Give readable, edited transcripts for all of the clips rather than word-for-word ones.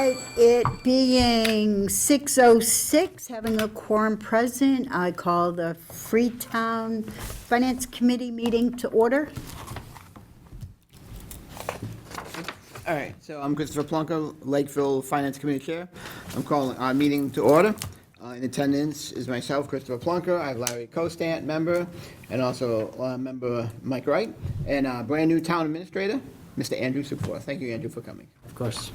right, it being 6:06, having a quorum present, I call the Freetown Finance Committee meeting to order. All right, so I'm Christopher Plonka, Lakeville Finance Committee Chair. I'm calling our meeting to order. In attendance is myself, Christopher Plonka. I have Larry Costant, member, and also member Mike Wright, and brand new town administrator, Mr. Andrew Sufor. Thank you, Andrew, for coming. Of course.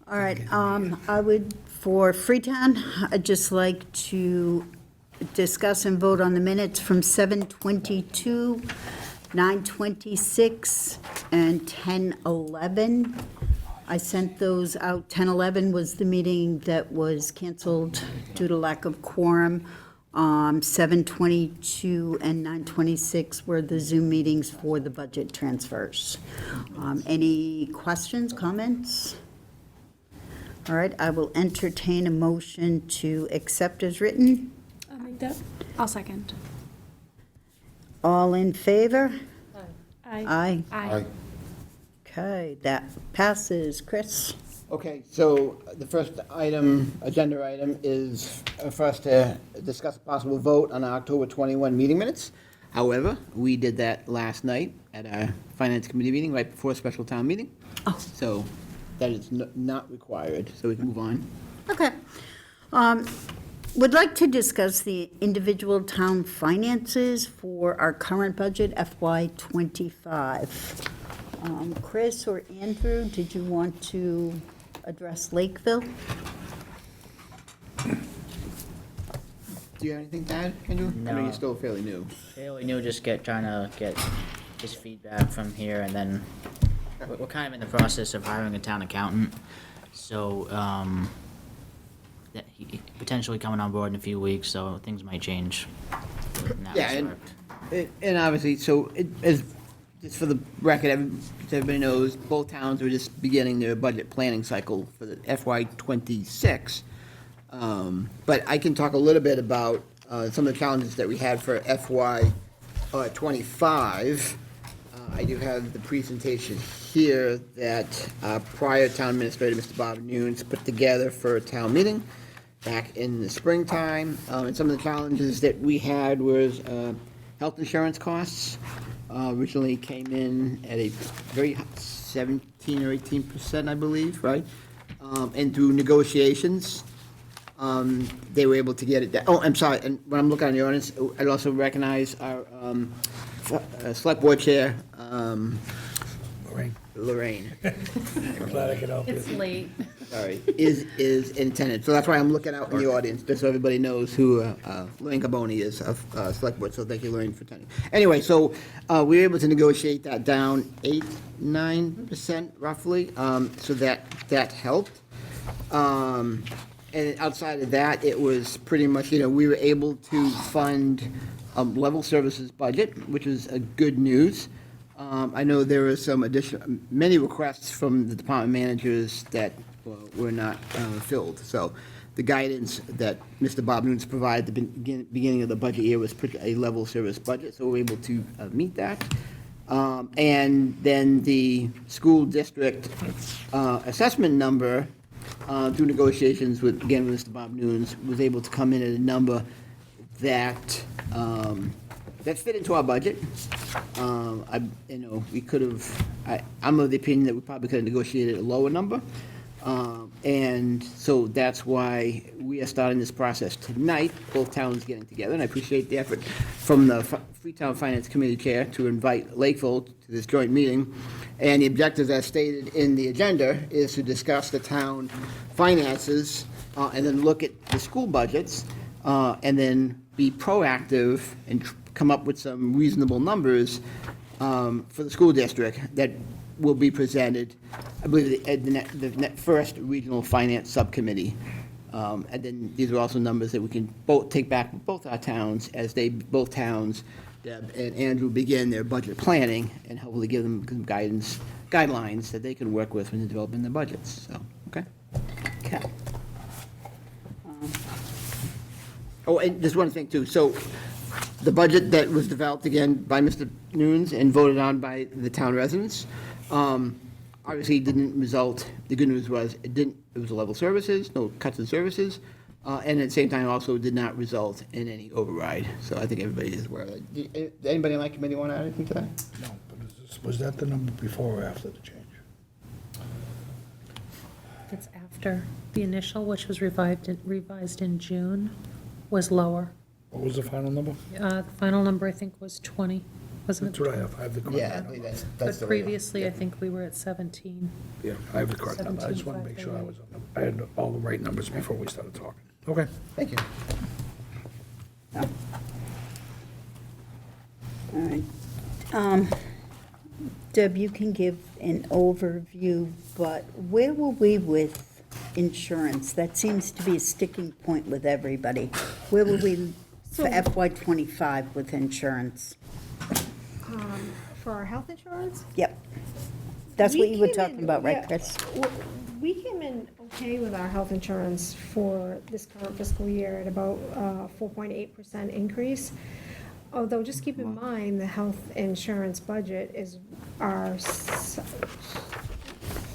All right, I would, for Freetown, I'd just like to discuss and vote on the minutes from 7:22, 9:26, and 10:11. I sent those out. 10:11 was the meeting that was canceled due to lack of quorum. 7:22 and 9:26 were the Zoom meetings for the budget transfers. Any questions, comments? All right, I will entertain a motion to accept as written. I'll make that. I'll second. All in favor? Aye. Aye. Okay, that passes. Chris? Okay, so the first item, agenda item, is for us to discuss a possible vote on our October 21 meeting minutes. However, we did that last night at our Finance Committee meeting, right before a special town meeting. Oh. So that is not required, so we can move on. Okay. Would like to discuss the individual town finances for our current budget, FY '25. Chris or Andrew, did you want to address Lakeville? Do you have anything to add, Andrew? I know No. you're still fairly new. Fairly new, just trying to get his feedback from here, and then we're kind of in the process of hiring a town accountant. So, that he potentially coming on board in a few weeks, so things might change in that Yeah, respect. and obviously, so as just for the record, everybody knows, both towns are just beginning their budget planning cycle for the FY '26. But I can talk a little bit about some of the challenges that we had for FY '25. I do have the presentation here that prior town administrator, Mr. Bob Nunes, put together for a town meeting back in the springtime. And some of the challenges that we had was health insurance costs. Originally came in at a very 17 or 18%, I believe, right? And through negotiations, they were able to get it down. Oh, I'm sorry, and when I'm looking on the audience, I'd also recognize our select board chair, Lorraine. I'm glad I could help you. It's late. Sorry, is intended. So that's why I'm looking out in the audience, just so everybody knows who Lorraine Carboni is of Select Board. So thank you, Lorraine, for attending. Anyway, so we were able to negotiate that down 8-9% roughly. So that helped. And outside of that, it was pretty much, we were able to fund level services budget, which is a good news. I know there were some many requests from the department managers that were not filled. So the guidance that Mr. Bob Nunes provided at the beginning of the budget year was a level service budget, so we were able to meet that. And then the school district assessment number, through negotiations with Mr. Bob Nunes, was able to come in at a number that fit into our budget. We could have. I'm of the opinion that we probably could have negotiated a lower number, and so that's why we are starting this process tonight. Both towns getting together, and I appreciate the effort from the Freetown Finance Committee Chair to invite Lakeville to this joint meeting. And the objectives, as stated in the agenda, is to discuss the town finances and then look at the school budgets, and then be proactive and come up with some reasonable numbers for the school district that will be presented, I believe, at the first regional finance subcommittee. And then these are also numbers that we can both take back with both our towns as both towns, Deb and Andrew, begin their budget planning and hopefully give them some guidelines that they can work with when they're developing their budgets. So, okay? Okay. Oh, and just one thing too. So the budget that was developed again by Mr. Nunes and voted on by the town residents, obviously didn't result, the good news was, it was a level services, no cuts in services, and at the same time also did not result in any override. So I think everybody is aware of that. Did anybody on my committee want to add anything to that? No, but was that the number before or after the change? It's after the initial, which was revised in June, was lower. What was the final number? The final number, I think, was 20, wasn't That's it? what I have. I have the correct Yeah, I number. believe that's But the way. previously, I think we were at 17. Yeah, I have the correct number. I just want to make sure I was on the, I had all the right numbers before we started talking. Okay. Thank you. All right. Deb, you can give an overview, but where were we with insurance? That seems to be a sticking point with everybody. Where were we for FY '25 with insurance? For our health insurance? Yep. That's what We you were came talking in- about, right, yeah, Chris? We came in okay with our health insurance for this current fiscal year at about 4.8% increase. Although, just keep in mind, the health insurance budget is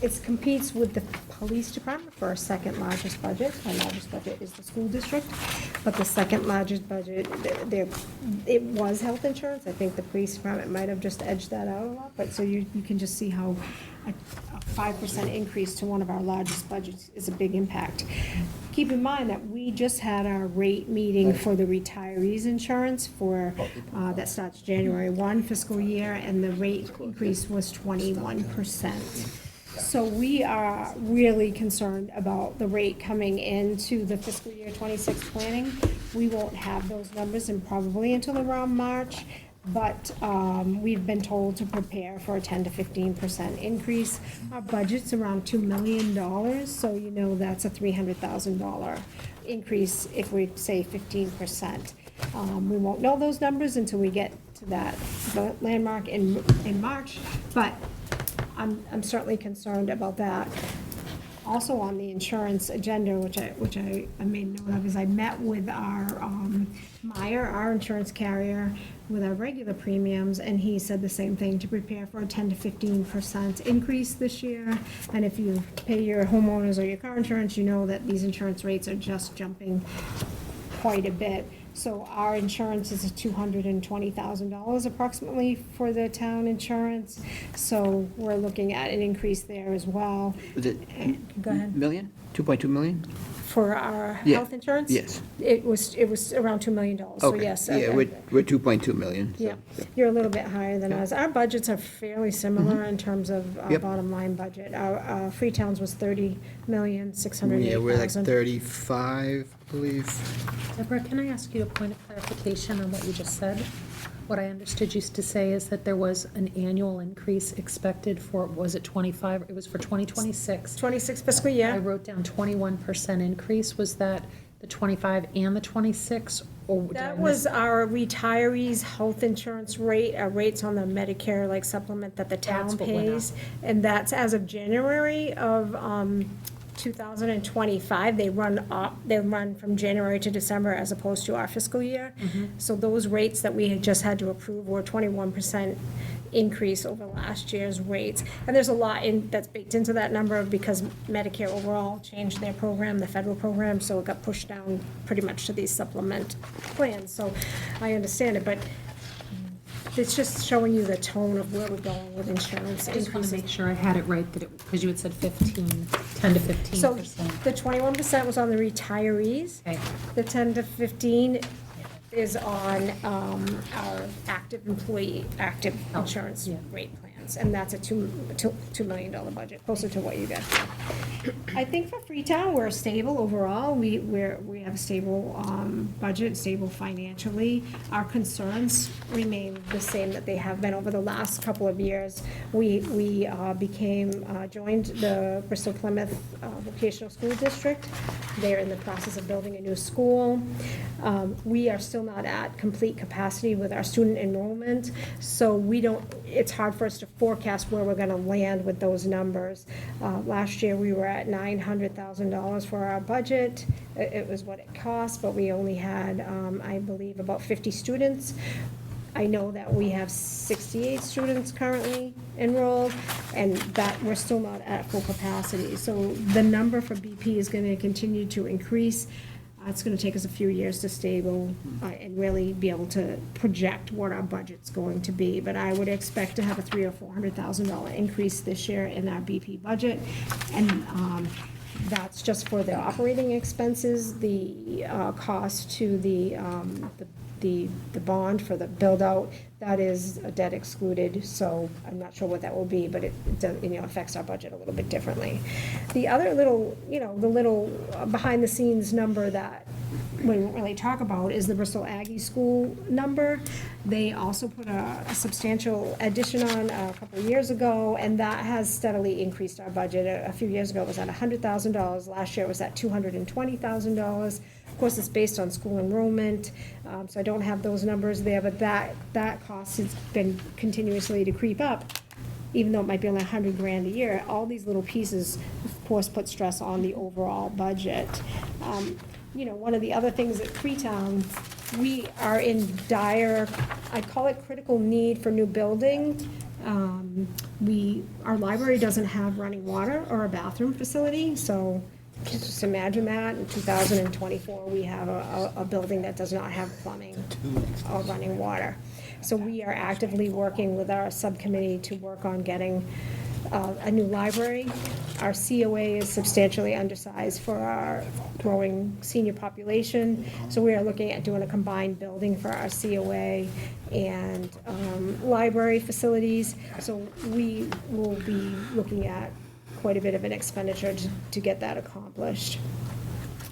it competes with the police department for our second largest budget. Our largest budget is the school district, but the second largest budget, it was health insurance. I think the police department might have just edged that out a lot, but so you can just see how a 5% increase to one of our largest budgets is a big impact. Keep in mind that we just had our rate meeting for the retirees insurance for, that starts January 1 fiscal year, and the rate increase was 21%. So we are really concerned about the rate coming into the fiscal year 26 planning. We won't have those numbers and probably until around March, but we've been told to prepare for a 10 to 15% increase. Our budget's around $2 million, so you know that's a $300,000 increase if we say 15%. We won't know those numbers until we get to that landmark in March, but I'm certainly concerned about that. Also on the insurance agenda, which I made note of, is I met with our Meyer, our insurance carrier, with our regular premiums, and he said the same thing, to prepare for a 10 to 15% increase this year. And if you pay your homeowners or your car insurance, you know that these insurance rates are just jumping quite a bit. So our insurance is $220,000 approximately for the town insurance. So we're looking at an increase there as well. Was it Go ahead. million? 2.2 million? For our Yeah. health insurance? Yes. It was around $2 million, so Okay. yes. Yeah, we're 2.2 million. so, Yeah, you're a little bit higher than us. Our budgets are fairly similar in terms of Yep. bottom line budget. Our Freetown's was $30,608,000. Yeah, we're like 35, I believe. Deborah, can I ask you a point of clarification on what you just said? What I understood you to say is that there was an annual increase expected for, was it 25? It was for 2026. 26 fiscal I year. wrote down 21% increase. Was that the 25 and the 26? Or did I That miss- was our retirees' health insurance rate, our rates on the Medicare like supplement that the town That's what went up. pays. And that's as of January of 2025. They run from January to December as opposed to our fiscal year. So those rates that we had just had to approve were 21% increase over last year's rates. And there's a lot that's baked into that number because Medicare overall changed their program, the federal program, so it got pushed down pretty much to these supplement plans. So I understand it, but it's just showing you the tone of where we're going with insurance I just want to increases. make sure I had it right, that it, because you had said 15, 10 to 15%. So the 21% was on the retirees. Okay. The 10 to 15 is on our active employee, active insurance yeah. rate plans. And that's a $2 million budget, closer to what you got. I think for Freetown, we're stable overall. We have a stable budget, stable financially. Our concerns remain the same that they have been over the last couple of years. We joined the Bristol Plymouth Vocational School District. They're in the process of building a new school. We are still not at complete capacity with our student enrollment, so it's hard for us to forecast where we're gonna land with those numbers. Last year, we were at $900,000 for our budget. It was what it cost, but we only had, I believe, about 50 students. I know that we have 68 students currently enrolled, and that we're still not at full capacity. So the number for BP is going to continue to increase. It's going to take us a few years to stable and really be able to project what our budget's going to be. But I would expect to have a $300,000 or $400,000 increase this year in our BP budget. And that's just for the operating expenses. The cost to the bond for the build-out, that is a debt excluded, so I'm not sure what that will be, but it does, affects our budget a little bit differently. The other little, the little behind-the-scenes number that we won't really talk about is the Bristol Aggie School number. They also put a substantial addition on a couple of years ago, and that has steadily increased our budget. A few years ago, it was at $100,000. Last year, it was at $220,000. Of course, it's based on school enrollment, so I don't have those numbers there, but that cost has been continuously to creep up, even though it might be only $100,000 a year. All these little pieces, of course, put stress on the overall budget. One of the other things at Freetown, we are in dire, I call it critical need for new building. Our library doesn't have running water or a bathroom facility, so just imagine that. In 2024, we have a building that does not have plumbing or running water. So we are actively working with our subcommittee to work on getting a new library. Our COA is substantially undersized for our growing senior population, so we are looking at doing a combined building for our COA and library facilities. So we will be looking at quite a bit of an expenditure to get that accomplished.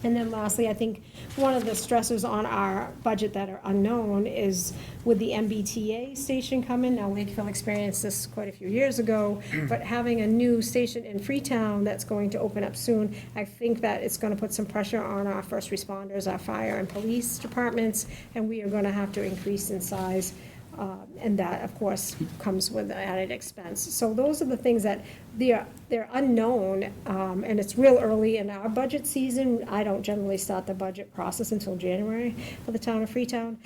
And then lastly, I think one of the stressors on our budget that are unknown is with the MBTA station coming. Now, Lakeville experienced this quite a few years ago, but having a new station in Freetown that's going to open up soon, I think that it's going to put some pressure on our first responders, our fire and police departments, and we are going to have to increase in size. And that, of course, comes with added expense. So those are the things that they're unknown, and it's real early in our budget season. I don't generally start the budget process until January for the town of Freetown.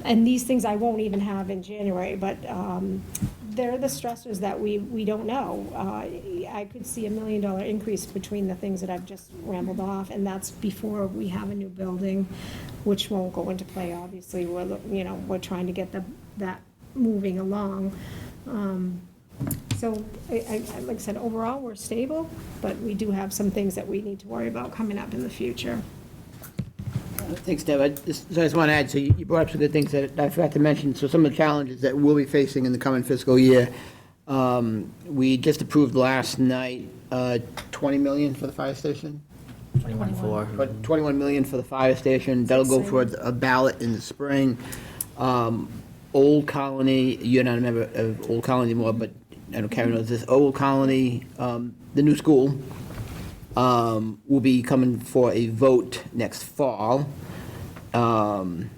And these things I won't even have in January, but they're the stressors that we don't know. I could see $1 million increase between the things that I've just rambled off, and that's before we have a new building, which won't go into play, obviously. We're trying to get that moving along. So, like I said, overall, we're stable, but we do have some things that we need to worry about coming up in the future. Thanks, Deb. I just want to add, so you brought up some good things that I forgot to mention. So some of the challenges that we'll be facing in the coming fiscal year, we just approved last night, $20 million for the fire station. 24. But $21 million for the fire station. That'll go for a ballot in the spring. Old Colony, you're not a member of Old Colony anymore, but I know Karen knows this. Old Colony, the new school, will be coming for a vote next fall. Don't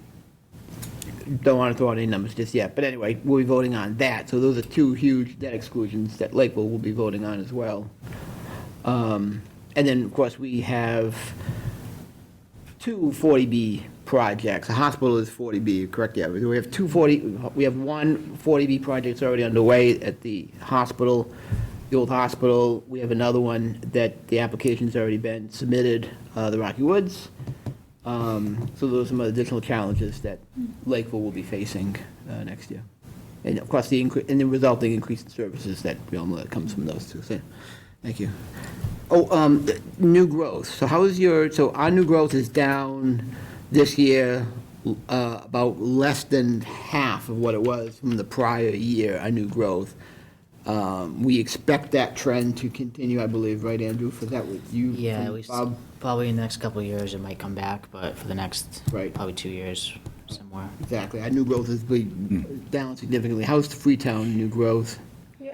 want to throw out any numbers just yet, but anyway, we'll be voting on that. So those are two huge debt exclusions that Lakeville will be voting on as well. And then, of course, we have two 40B projects. The hospital is 40B, correct? Yeah, we have one 40B project that's already underway at the hospital, the old hospital. We have another one that the application's already been submitted, the Rocky Woods. So those are some additional challenges that Lakeville will be facing next year. And of course, the resulting increase in services that we all know that comes from those two. So, thank you. Oh, new growth. So so our new growth is down this year about less than half of what it was from the prior year, our new growth. We expect that trend to continue, I believe, right, Andrew? For that, with you, Yeah, from at least Bob? probably in the next couple of years it might come back, but for the next Right. probably 2 years somewhere. Exactly. Our new growth is down significantly. How's the Freetown new growth?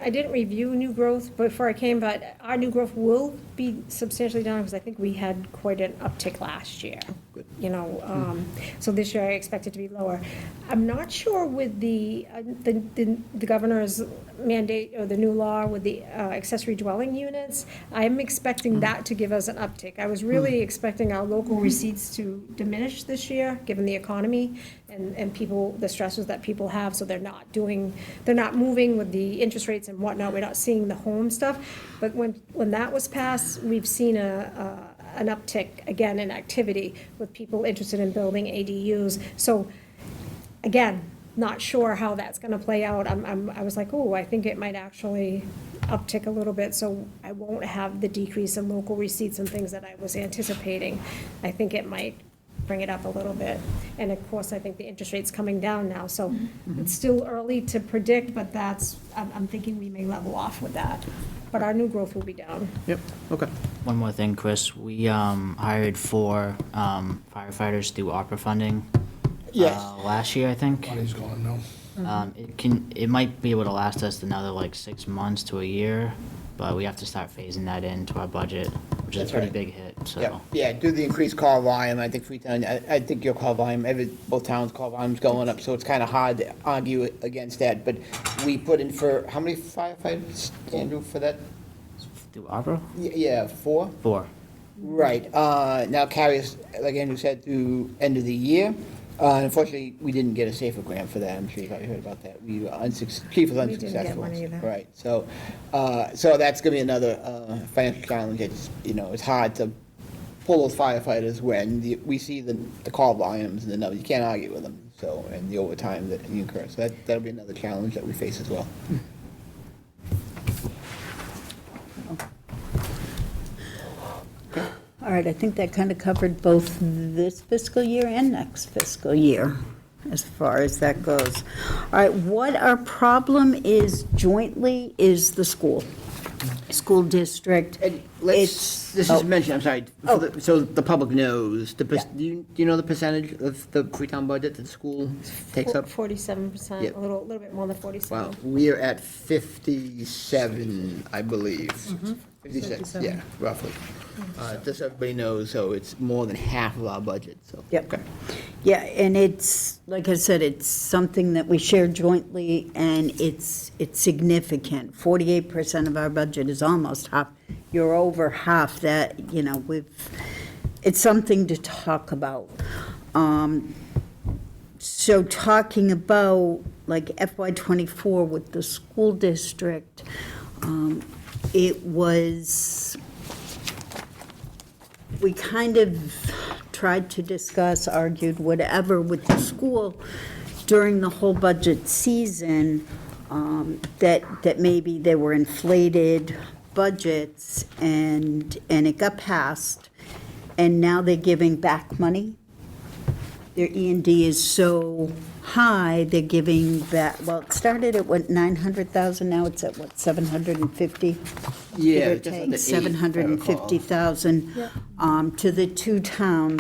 I didn't review new growth before I came, but our new growth will be substantially down because I think we had quite an uptick last year. Good. So this year I expect it to be lower. I'm not sure with the governor's mandate or the new law with the accessory dwelling units. I'm expecting that to give us an uptick. I was really expecting our local receipts to diminish this year, given the economy, and people, the stresses that people have, so they're not moving with the interest rates and whatnot, we're not seeing the home stuff. But when that was passed, we've seen an uptick again in activity with people interested in building ADUs. So again, not sure how that's gonna play out. I was like, oh, I think it might actually uptick a little bit, so I won't have the decrease in local receipts and things that I was anticipating. I think it might bring it up a little bit. And of course, I think the interest rate's coming down now, so it's still early to predict, but I'm thinking we may level off with that. But our new growth will be down. Yep, okay. One more thing, Chris, we hired 4 firefighters through ARPA funding. Yes. Last year, I think. Money's gone, no. It might be able to last us another like 6 months to a year, but we have to start phasing that into our budget, which is a That's pretty right. big hit, so. Yeah, due to the increased call volume, I think Freetown, I think your call volume, both towns' call volume's going up, so it's kind of hard to argue against that. But we put in for, how many firefighters, Andrew, for that? Through ARPA? Yeah, 4? 4. Right, now carries, like Andrew said, through end of the year. Unfortunately, we didn't get a safer grant for that. I'm sure you probably heard about that. We were Chief was We didn't get unsuccessful. one either. Right, so that's gonna be another financial challenge. It's, it's hard to pull those firefighters when we see the call volumes and the numbers. You can't argue with them, so, and the overtime that you incur. So that'll be another challenge that we face as well. All right, I think that kind of covered both this fiscal year and next fiscal year, as far as that goes. All right, what our problem is jointly is the school district. And It's- this oh. is mentioned, I'm sorry, so the public knows, do you know the percentage of the Freetown budget that the school takes up? 47%, Yep. a little bit more than 47. Well, we're at 57, I believe. 56, 57. yeah, roughly. Just so everybody knows, so it's more than half of our budget, so. Yep. Okay. Yeah, and it's, like I said, it's something that we share jointly, and it's significant. 48% of our budget is almost half. You're over half that, it's something to talk about. So talking about, like, FY '24 with the school district, it was, we kind of tried to discuss, argued, whatever with the school during the whole budget season, that maybe there were inflated budgets and it got passed, and now they're giving back money. Their E&D is so high, they're giving back, well, it started at what, 900,000, now it's at what, 750? Yeah, Give just or under take, 8, if I recall. 750,000 to the 2 towns.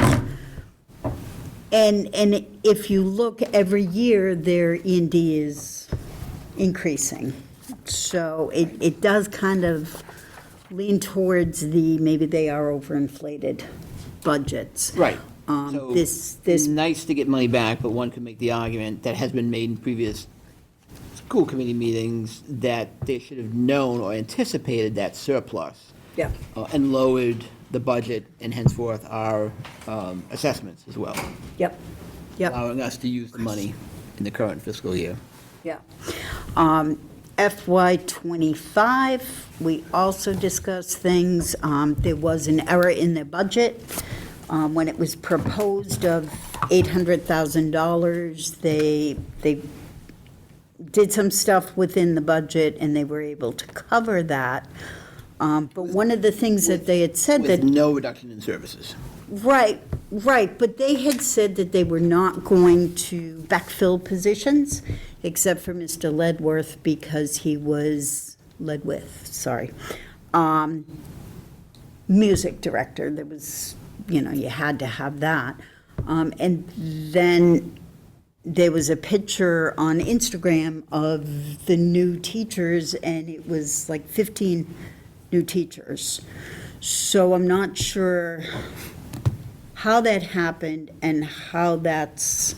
And if you look every year, their E&D is increasing. So it does kind of lean towards maybe they are overinflated budgets. Right. So It's nice to get money back, but one could make the argument that has been made in previous school committee meetings that they should have known or anticipated that surplus. Yeah. And lowered the budget and henceforth our assessments as well, Yep, yep. allowing us to use the money in the current fiscal year. Yeah. FY '25, we also discussed things. There was an error in their budget. When it was proposed of $800,000, they did some stuff within the budget, and they were able to cover that. But one of the things that they had said that. With no reduction in services. Right, but they had said that they were not going to backfill positions, except for Mr. Ledworth, because he was, music director. There was, you had to have that. And then there was a picture on Instagram of the new teachers, and it was like 15 new teachers. So I'm not sure how that happened and how that's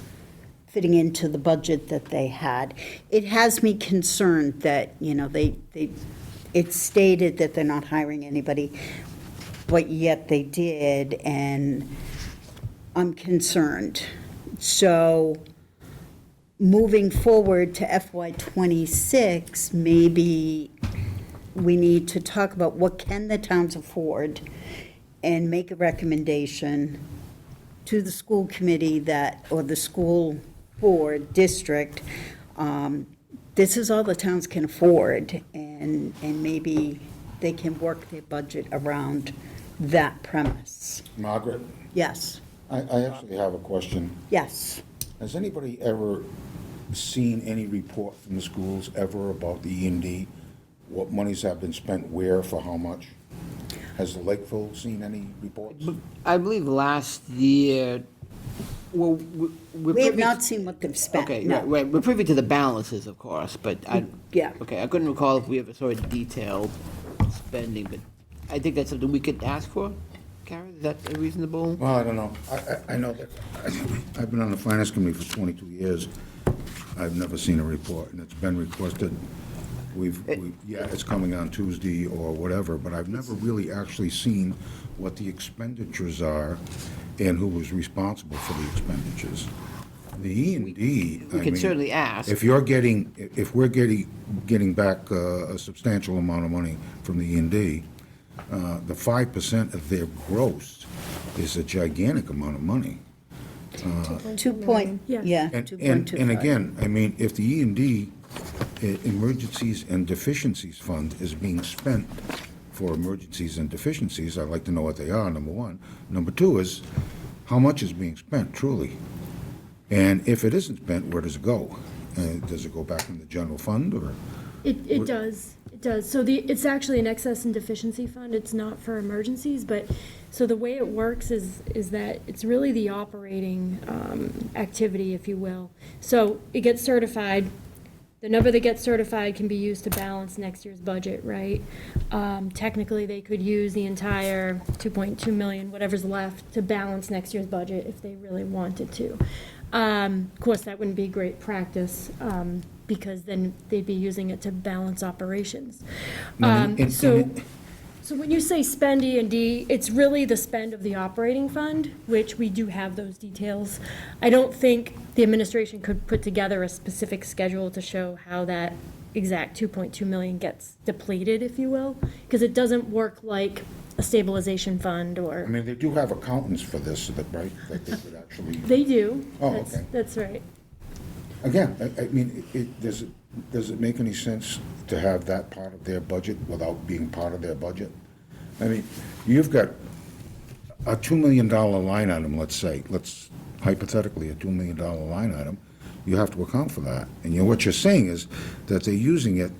fitting into the budget that they had. It has me concerned that, it's stated that they're not hiring anybody, but yet they did, and I'm concerned. So moving forward to FY '26, maybe we need to talk about what can the towns afford and make a recommendation to the school committee or the school board, district, this is all the towns can afford, and maybe they can work their budget around that premise. Margaret, Yes, I actually have a question. yes. Has anybody ever seen any report from the schools ever about the E&D? What monies have been spent where for how much? Has the Lakeville seen any reports? I believe last year, well, we're We have privy- not seen what they've spent, Okay, no. right, we're privy to the balances, of course, but Yeah. okay, I couldn't recall if we ever saw a detailed spending, but I think that's something we could ask for. Karen, is that a reasonable? Well, I don't know. I know that, I've been on the finance committee for 22 years. I've never seen a report, and it's been requested. Yeah, it's coming on Tuesday or whatever, but I've never really actually seen what the expenditures are and who was responsible for the expenditures. The E&D, We can certainly ask. if we're getting back a substantial amount of money from the E&D, the 5% of their gross is a gigantic amount of money. 2 point, Yes. yeah, And 2.25. again, I mean, if the E&D Emergencies and Deficiencies Fund is being spent for emergencies and deficiencies, I'd like to know what they are, number one. Number two is, how much is being spent, truly? And if it isn't spent, where does it go? Does it go back in the general fund, or? It does, it does. So it's actually an excess and deficiency fund. It's not for emergencies, but, so the way it works is that it's really the operating activity, if you will. So it gets certified. The number that gets certified can be used to balance next year's budget, right? Technically, they could use the entire 2.2 million, whatever's left, to balance next year's budget if they really wanted to. Of course, that wouldn't be great practice, because then they'd be using it to balance operations. So when you say spend E&D, it's really the spend of the operating fund, which we do have those details. I don't think the administration could put together a specific schedule to show how that exact 2.2 million gets depleted, if you will, because it doesn't work like a stabilization fund I or, mean, they do have accountants for this, right, that they could actually, they do. Oh, That's- okay. That's right. again, I mean, does it make any sense to have that part of their budget without being part of their budget? I mean, you've got a $2 million line item, let's say, hypothetically, a $2 million line item, you have to account for that. And what you're saying is that they're using it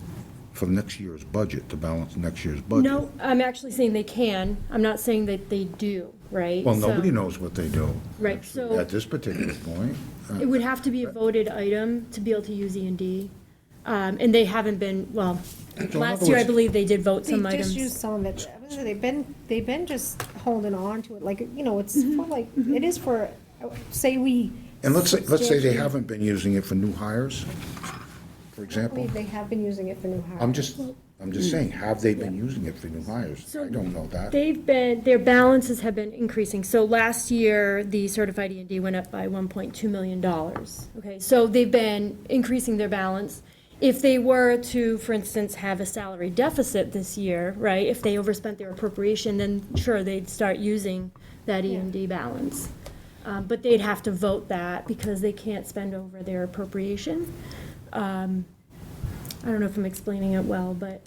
for next year's budget, to balance next year's budget. No, I'm actually saying they can. I'm not saying that they do, right? Well, So- nobody knows what they do. Right, actually, so- At this particular point. It would have to be a voted item to be able to use E&D. And they haven't been, well, in last other year I words- believe they did vote They some just items. used some of it, they've been just holding on to it, like, it's for like, it is for, say we. And let's say they substantially- haven't been using it for new hires, for I example. believe they have been using it for new hires. I'm just saying, have they been using it for new hires? So I don't know that. Their balances have been increasing. So last year, the certified E&D went up by $1.2 million. Okay, so they've been increasing their balance. If they were to, for instance, have a salary deficit this year, right, if they overspent their appropriation, then sure, they'd start using that E&D balance. But they'd have to vote that because they can't spend over their appropriation. I don't know if I'm explaining it well, but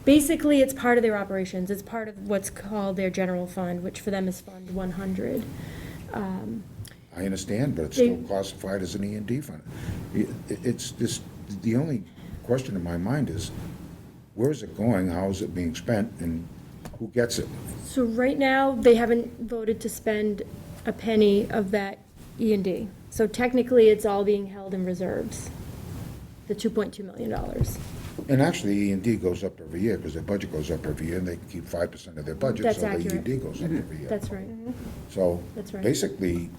basically, it's part of their operations. It's part of what's called their general fund, which for them is Fund 100. I understand, but it's They- still classified as an E&D fund. It's this, the only question in my mind is, where is it going, how is it being spent, and who gets it? So right now, they haven't voted to spend a penny of that E&D. So technically, it's all being held in reserves, the $2.2 million. And actually, E&D goes up every year, because their budget goes up every year, and they can keep 5% of their budget, That's so the accurate. E&D goes up every year. That's right. So, That's right. basically,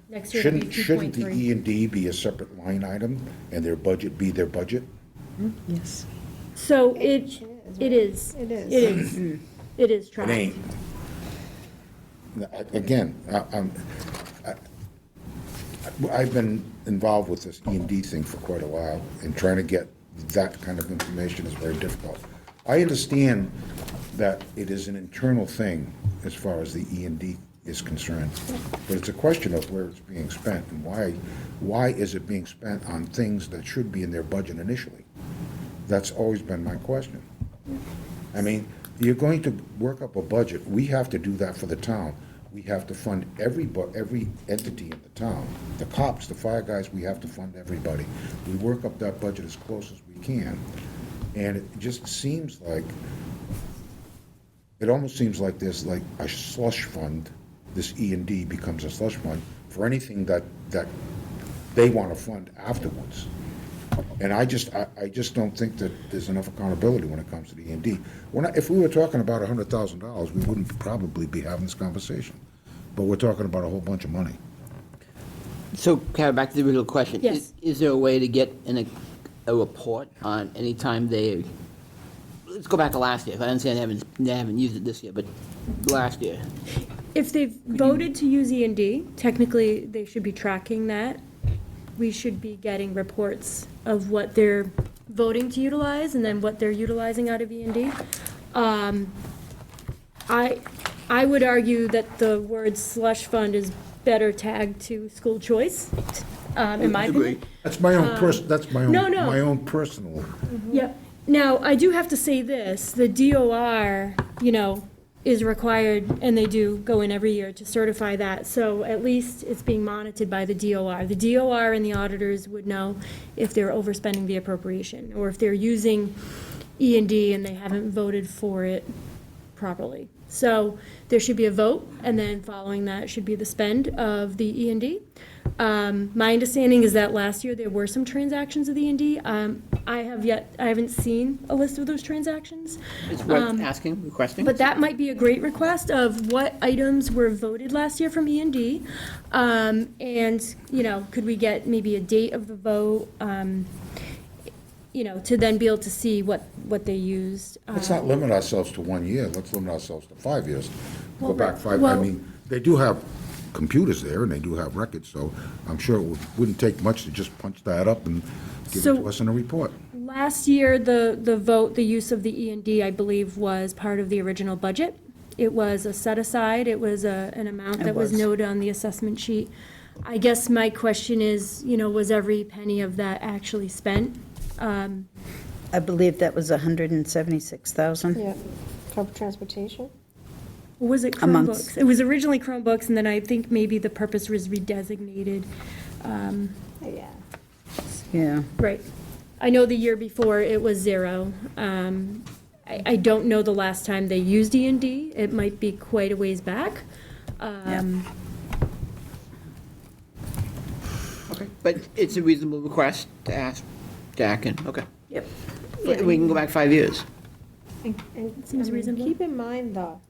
Next year, it'll be shouldn't the 2.3. E&D be a separate line item, and their budget be their budget? Yes. So it is, is. It is. It is. It is It tracked. ain't. Again, I've been involved with this E&D thing for quite a while, and trying to get that kind of information is very difficult. I understand that it is an internal thing as far as the E&D is concerned, but it's a question of where it's being spent and why is it being spent on things that should be in their budget initially? That's always been my question. I mean, you're going to work up a budget, we have to do that for the town. We have to fund every entity in the town. The cops, the fire guys, we have to fund everybody. We work up that budget as close as we can. And it just seems like, it almost seems like there's like a slush fund, this E&D becomes a slush fund for anything that they want to fund afterwards. And I just don't think that there's enough accountability when it comes to the E&D. If we were talking about $100,000, we wouldn't probably be having this conversation. But we're talking about a whole bunch of money. So, Karen, back to the original question. Yes. Is there a way to get a report on any time they, let's go back to last year. I understand they haven't used it this year, but last year. If they've voted to use E&D, technically, they should be tracking that. We should be getting reports of what they're voting to utilize and then what they're utilizing out of E&D. I would argue that the word slush fund is better tagged to school choice, in my opinion. That's my own No, no. my own personal. Yeah. Now, I do have to say this, the DOR, is required, and they do go in every year to certify that, so at least it's being monitored by the DOR. The DOR and the auditors would know if they're overspending the appropriation, or if they're using E&D and they haven't voted for it properly. So there should be a vote, and then following that should be the spend of the E&D. My understanding is that last year there were some transactions of the E&D. I haven't seen a list of those transactions. It's worth asking, requesting. But that might be a great request of what items were voted last year from E&D. And, could we get maybe a date of the vote, to then be able to see what they used. Let's not limit ourselves to 1 year, let's limit ourselves to 5 years. Go back I well- mean, they do have computers there, and they do have records, so I'm sure it wouldn't take much to just punch that up and give it So- to us in a report. Last year, the vote, the use of the E&D, I believe, was part of the original budget. It was a set aside, it was an amount that was noted on the assessment sheet. I guess my question is, was every penny of that actually spent? I believe that was 176,000. Yeah, for transportation? Or was it Amongst- Chromebooks? It was originally Chromebooks, and then I think maybe the purpose was redesignated. Yeah. Yeah. Right. I know the year before it was zero. I don't know the last time they used E&D. It might be quite a ways back. Okay, but it's a reasonable request to ask Jack, and, okay. Yep. We can go back 5 years. And Seems reasonable. Keep in mind, though,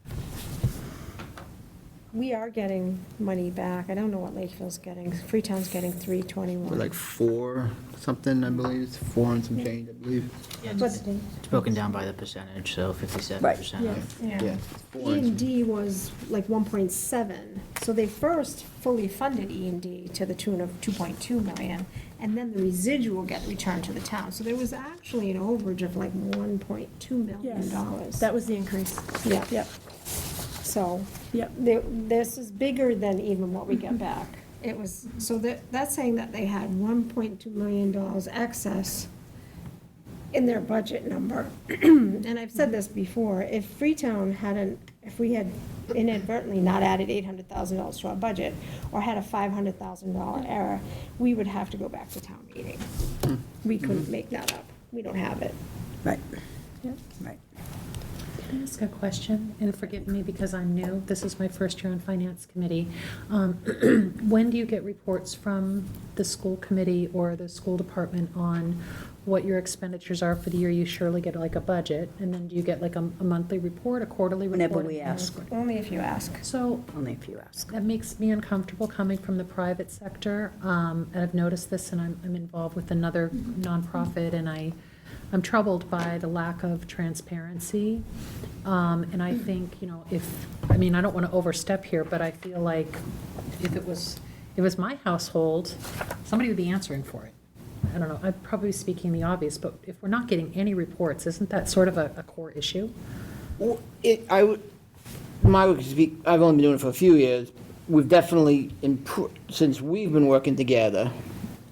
we are getting money back. I don't know what Lakeville's getting. Freetown's getting We're $321. like 4 something, I believe, 4 and some change, I believe. Yeah, But it's broken down by the percentage, so 57%. Yeah. Yeah. 4 and some- E&D was like 1.7, so they first fully funded E&D to the tune of 2.2 million, and then the residual get returned to the town. So there was actually an overage of like $1.2 million. Yes, that was the increase. Yeah. Yep. So, Yep. this is bigger than even what we get back. It was, so that's saying that they had $1.2 million excess in their budget number. And I've said this before, if Freetown if we had inadvertently not added $800,000 to our budget, or had a $500,000 error, we would have to go back to town meeting. We couldn't make that up. We don't have it. Right. Yep. Right. Can I ask a question? And forgive me because I'm new. This is my first year on Finance Committee. When do you get reports from the school committee or the school department on what your expenditures are for the year? You surely get like a budget. And then do you get like a monthly report, a quarterly report? Whenever we ask. Only if you ask. So Only if you ask. that makes me uncomfortable coming from the private sector. And I've noticed this, and I'm involved with another nonprofit, and I'm troubled by the lack of transparency. And I think, I don't want to overstep here, but I feel like if it was my household, somebody would be answering for it. I don't know, I'm probably speaking the obvious, but if we're not getting any reports, isn't that sort of a core issue? Well, I would, I've only been doing it for a few years. We've definitely improved, since we've been working together,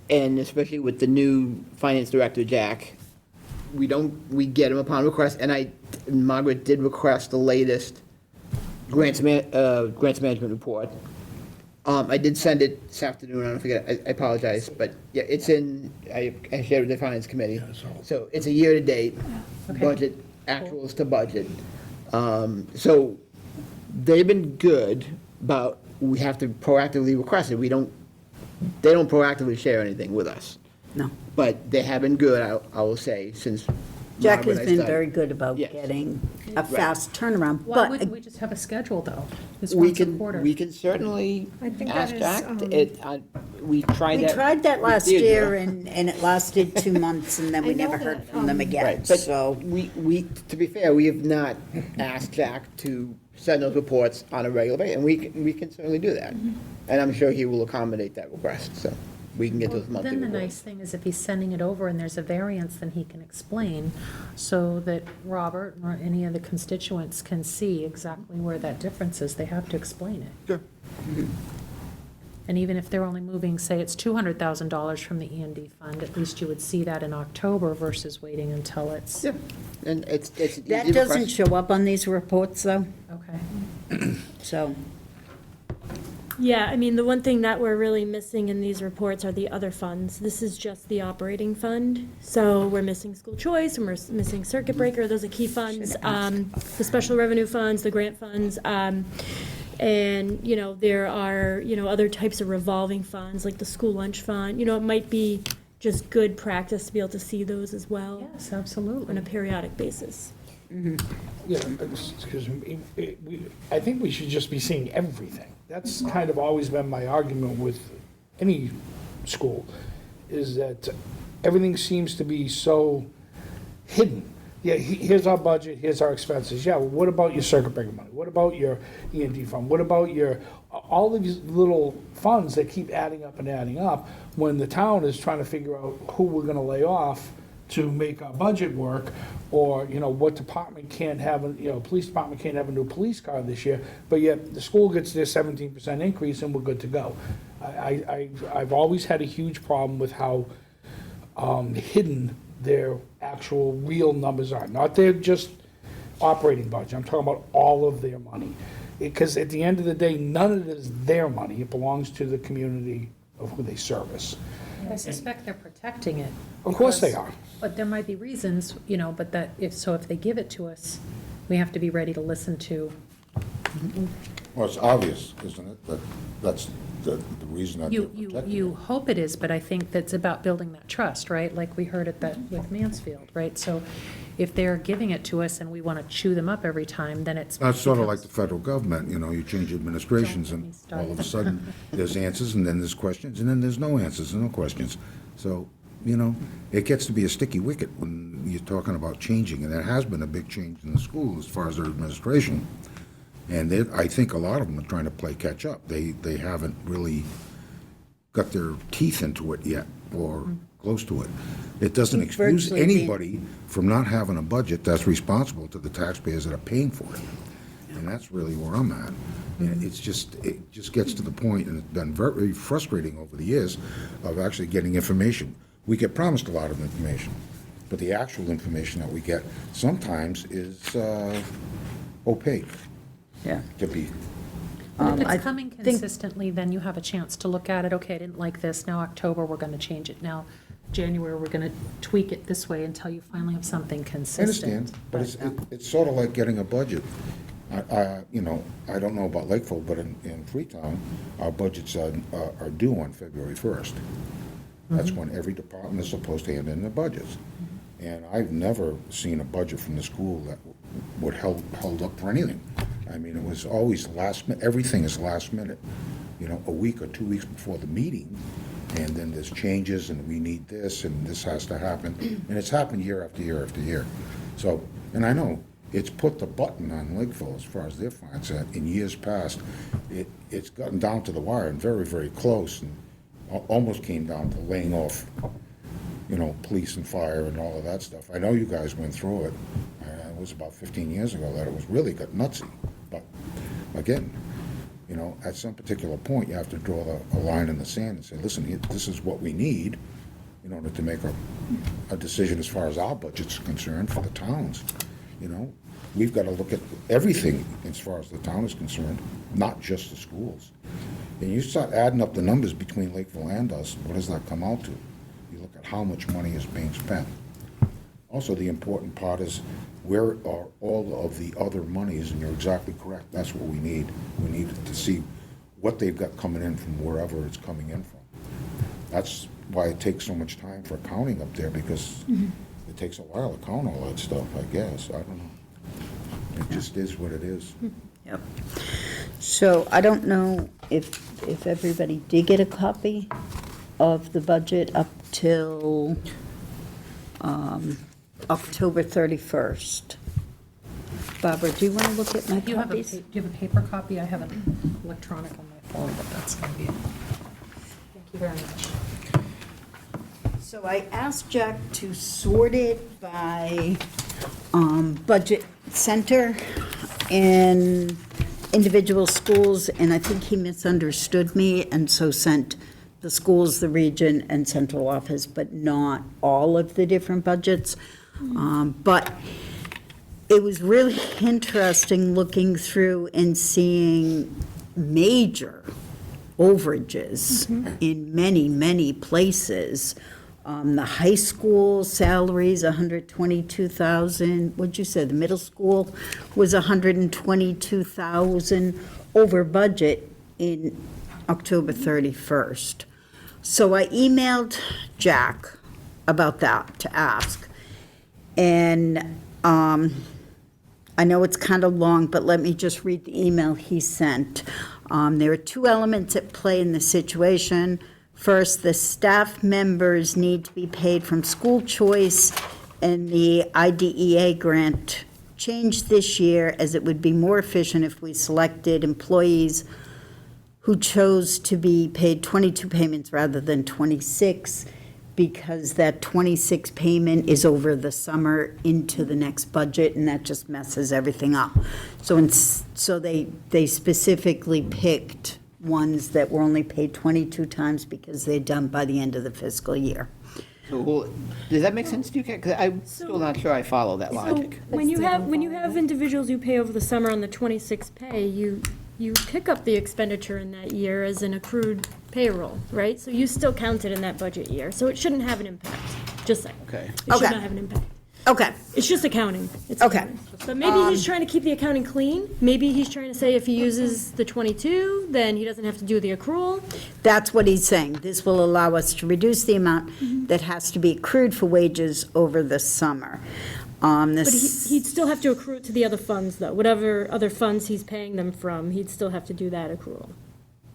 and especially with the new finance director, Jack, we get him upon request, and Margaret did request the latest grants management report. I did send it this afternoon, I don't forget, I apologize, but yeah, it's in, I shared with the finance committee. So it's a year-to-date Okay. budget, actuals to budget. So they've been good, but we have to proactively request it. They don't proactively share anything with us. No. But they have been good, I will say, since Jack Margaret has and I been started. very good about Yes. getting a fast turnaround, Why but wouldn't we just have a schedule, though? It's We once a can, quarter. we can certainly I think ask that is, Jack. We tried we that. tried that last did, year yeah. and it lasted 2 months and then we I know never heard that, from them again, Right, but so. we, to be fair, we have not asked Jack to send those reports on a regular basis, and we can certainly do that. And I'm sure he will accommodate that request, so we can get those monthly Then the reports. nice thing is if he's sending it over and there's a variance, then he can explain so that Robert or any of the constituents can see exactly where that difference is. They have to explain it. Sure. And even if they're only moving, say it's $200,000 from the E&D fund, at least you would see that in October versus waiting until it's, Yeah, and it's an easy That doesn't request. show up on these reports though, okay. so. Yeah, I mean, the one thing that we're really missing in these reports are the other funds. This is just the operating fund. So we're missing school choice, and we're missing circuit breaker, those are key funds. The special revenue funds, the grant funds, and, you know, there are, you know, other types of revolving funds, like the school lunch fund. You know, it might be just good practice to be able to see those as well Yes, absolutely. on a periodic basis. Yeah, excuse me, I think we should just be seeing everything. That's kind of always been my argument with any school, is that everything seems to be so hidden. Yeah, here's our budget, here's our expenses. Yeah, well, what about your circuit breaker money? What about your E&D fund? What about all of these little funds that keep adding up when the town is trying to figure out who we're gonna lay off to make our budget work, or, you know, what department can't have, police department can't have a new police car this year, but yet the school gets their 17% increase and we're good to go. I've always had a huge problem with how hidden their actual real numbers are. Not their just operating budget, I'm talking about all of their money. Because at the end of the day, none of it is their money, it belongs to the community of who they service. I suspect they're protecting it. Of course they because- are. But there might be reasons, you know, but that if they give it to us, we have to be ready to listen to. Well, it's obvious, isn't it, that that's the reason that they're You protecting it. hope it is, but I think that's about building that trust, right? Like we heard it that with Mansfield, right? So if they're giving it to us and we want to chew them up every time, then it's. That's sort of like becomes- the federal government, you know, you change administrations Don't get and me started. all of a sudden, there's answers and then there's questions and then there's no answers and no questions. So, you know, it gets to be a sticky wicket when you're talking about changing, and there has been a big change in the school as far as their administration. And I think a lot of them are trying to play catch-up. They haven't really got their teeth into it yet, or close to it. It doesn't excuse Virtually the- anybody from not having a budget that's responsible to the taxpayers that are paying for it. And that's really where I'm at. And it just gets to the point, and it's been very frustrating over the years, of actually getting information. We get promised a lot of information, but the actual information that we get sometimes is opaque, Yeah. to be. And if I it's coming think- consistently, then you have a chance to look at it, okay, I didn't like this, now October, we're going to change it, now January, we're going to tweak it this way until you finally have something I consistent. understand, but it's sort of like getting a budget. You know, I don't know about Lakeville, but in Freetown, our budgets are due on February 1st. That's when every department is supposed to hand in their budgets. And I've never seen a budget from the school that would held up for anything. I mean, it was always last minute, everything is last minute, you know, a week or 2 weeks before the meeting, and then there's changes, and we need this, and this has to happen, and it's happened year after year after year. So, and I know it's put the button on Lakeville as far as their finance. In years past, it's gotten down to the wire and very, very close, and almost came down to laying off, police and fire and all of that stuff. I know you guys went through it. It was about 15 years ago that it was really got nutsy. But again, at some particular point, you have to draw a line in the sand and say, listen, this is what we need in order to make a decision as far as our budget's concerned for the towns. We've got to look at everything as far as the town is concerned, not just the schools. And you start adding up the numbers between Lakeville and us, what does that come out to? You look at how much money is being spent. Also, the important part is, where are all of the other monies? And you're exactly correct. That's what we need. We need to see what they've got coming in from wherever it's coming in from. That's why it takes so much time for accounting up there, because it takes a while to count all that stuff, I guess. I don't know. It just is what it is. Yep. So I don't know if everybody did get a copy of the budget up till October 31st. Barbara, do you want to look at my Do you have copies? do you have a paper copy? I have an electronic on my phone, but that's going to be it. Thank you very much. So I asked Jack to sort it by budget center and individual schools, and I think he misunderstood me, and so sent the schools, the region, and central office, but not all of the different budgets. But it was really interesting looking through and seeing major overages in many, many places. The high school salaries, 122,000. What'd you say? The middle school was 122,000 over budget in October 31st. So I emailed Jack about that to ask. And I know it's kind of long, but let me just read the email he sent. There are two elements at play in the situation. First, the staff members need to be paid from school choice and the IDEA grant changed this year, as it would be more efficient if we selected employees who chose to be paid 22 payments rather than 26, because that 26 payment is over the summer into the next budget, and that just messes everything up. So they specifically picked ones that were only paid 22 times because they're done by the end of the fiscal year. So, well, does that make sense to you, Kat? Because I'm still not sure I follow that logic. When you have individuals who pay over the summer on the 26 pay, you pick up the expenditure in that year as an accrued payroll, right? So you still count it in that budget year, so it shouldn't have an impact, just saying. Okay. It should Okay. not have an impact. Okay, It's just accounting. It's Okay. accounting. But maybe he's trying to keep the accounting clean. Maybe he's trying to say if he uses the 22, then he doesn't have to do the accrual. that's what he's saying. This will allow us to reduce the amount that has to be accrued for wages over the summer. But he'd still have to accrue it to the other funds, though. Whatever other funds he's paying them from, he'd still have to do that accrual.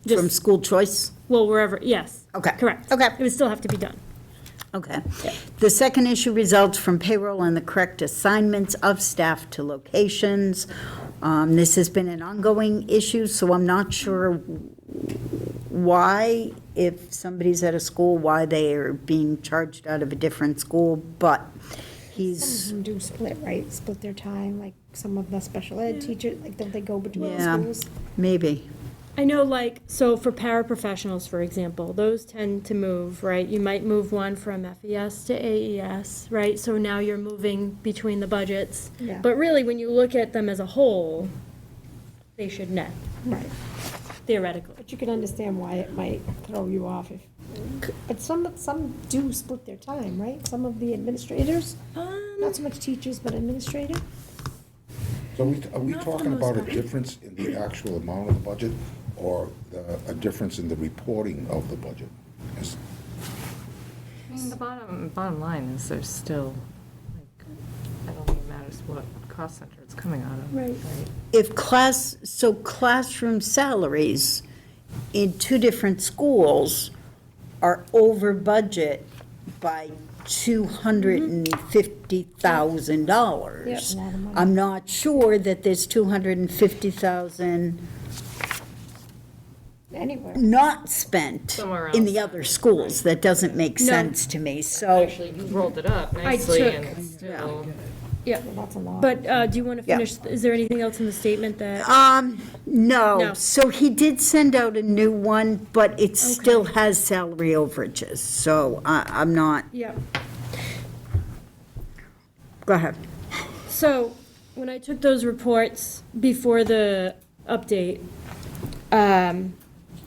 From school choice? Well, wherever, yes. Okay. Correct. Okay. It would still have to be done. Okay. The second issue results from payroll and the correct assignments of staff to locations. This has been an ongoing issue, so I'm not sure why, if somebody's at a school, why they are being charged out of a different school, but Some he's, of them do split, right? Split their time, like some of the special ed teachers, like don't they go between yeah, schools? maybe. I know, like, so for paraprofessionals, for example, those tend to move, right? You might move one from FES to AES, right? So now you're moving between the budgets. Yeah. But really, when you look at them as a whole, they should net, Right. theoretically. But you can understand why it might throw you off if, but some do split their time, right? Some of the administrators, not so much teachers, but administrators. So are we Not for the talking most about a part. difference in the actual amount of the budget, or a difference in the reporting of the budget? Yes. I mean, the bottom line is there's still, like, I don't think it matters what cost center it's coming out of. Right. If classroom salaries in two different schools are over budget by $250,000. Yep, a lot of money. I'm not sure that there's 250,000 Anywhere. not spent Somewhere in the else. other schools. That doesn't make No. sense to me, so. Actually, you rolled it up nicely took- and it's still. Yeah, That's a lot. but do you want to Yeah. finish, is there anything else in the statement that? No. No. So he did send out a new one, but it still has salary overages, so I'm not, Yeah. go ahead. So, when I took those reports before the update,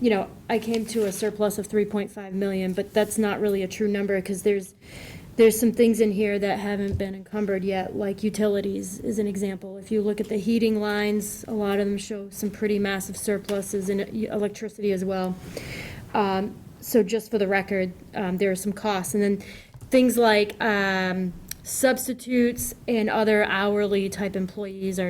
you know, I came to a surplus of 3.5 million, but that's not really a true number, because there's some things in here that haven't been encumbered yet, like utilities is an example. If you look at the heating lines, a lot of them show some pretty massive surpluses in electricity as well. So just for the record, there are some costs. And then things like substitutes and other hourly type employees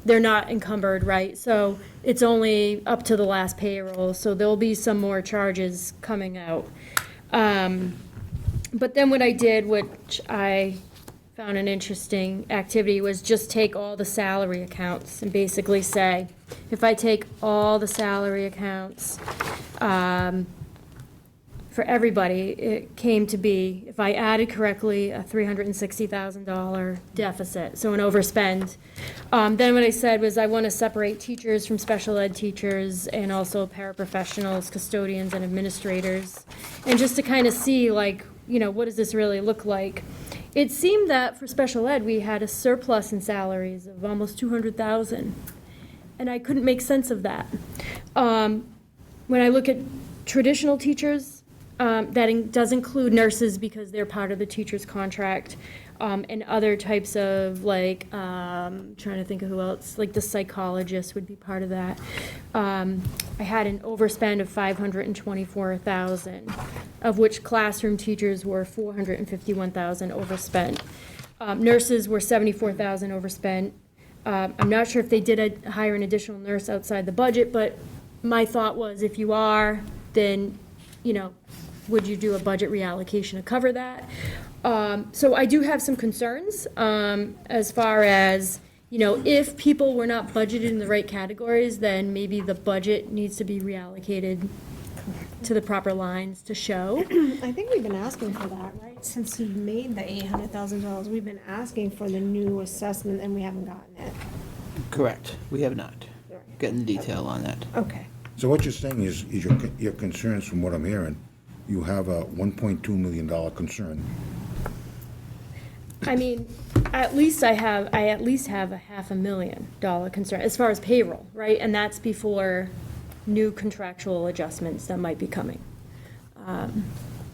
they're not encumbered, right? So it's only up to the last payroll, so there'll be some more charges coming out. But then what I did, which I found an interesting activity, was just take all the salary accounts and basically say, if I take all the salary accounts, for everybody, it came to be, if I added correctly, a $360,000 deficit, so an overspend. Then what I said was I want to separate teachers from special ed teachers and also paraprofessionals, custodians, and administrators. And just to kind of see, like, you know, what does this really look like? It seemed that for special ed, we had a surplus in salaries of almost 200,000. And I couldn't make sense of that. When I look at traditional teachers, that does include nurses because they're part of the teacher's contract, and other types of, like, trying to think of who else, like the psychologist would be part of that. I had an overspend of 524,000, of which classroom teachers were 451,000 overspent. Nurses were 74,000 overspent. I'm not sure if they did hire an additional nurse outside the budget, but my thought was, if you are, then, you know, would you do a budget reallocation to cover that? So I do have some concerns as far as, you know, if people were not budgeted in the right categories, then maybe the budget needs to be reallocated to the proper lines to show. I think we've been asking for that, right? Since you made the $800,000, we've been asking for the new assessment, and we haven't gotten it. Correct. We have not gotten the detail on that. Okay. So what you're saying is your concerns, from what I'm hearing, you have a $1.2 million concern. I mean, I at least have a $500,000 concern as far as payroll, right? And that's before new contractual adjustments that might be coming,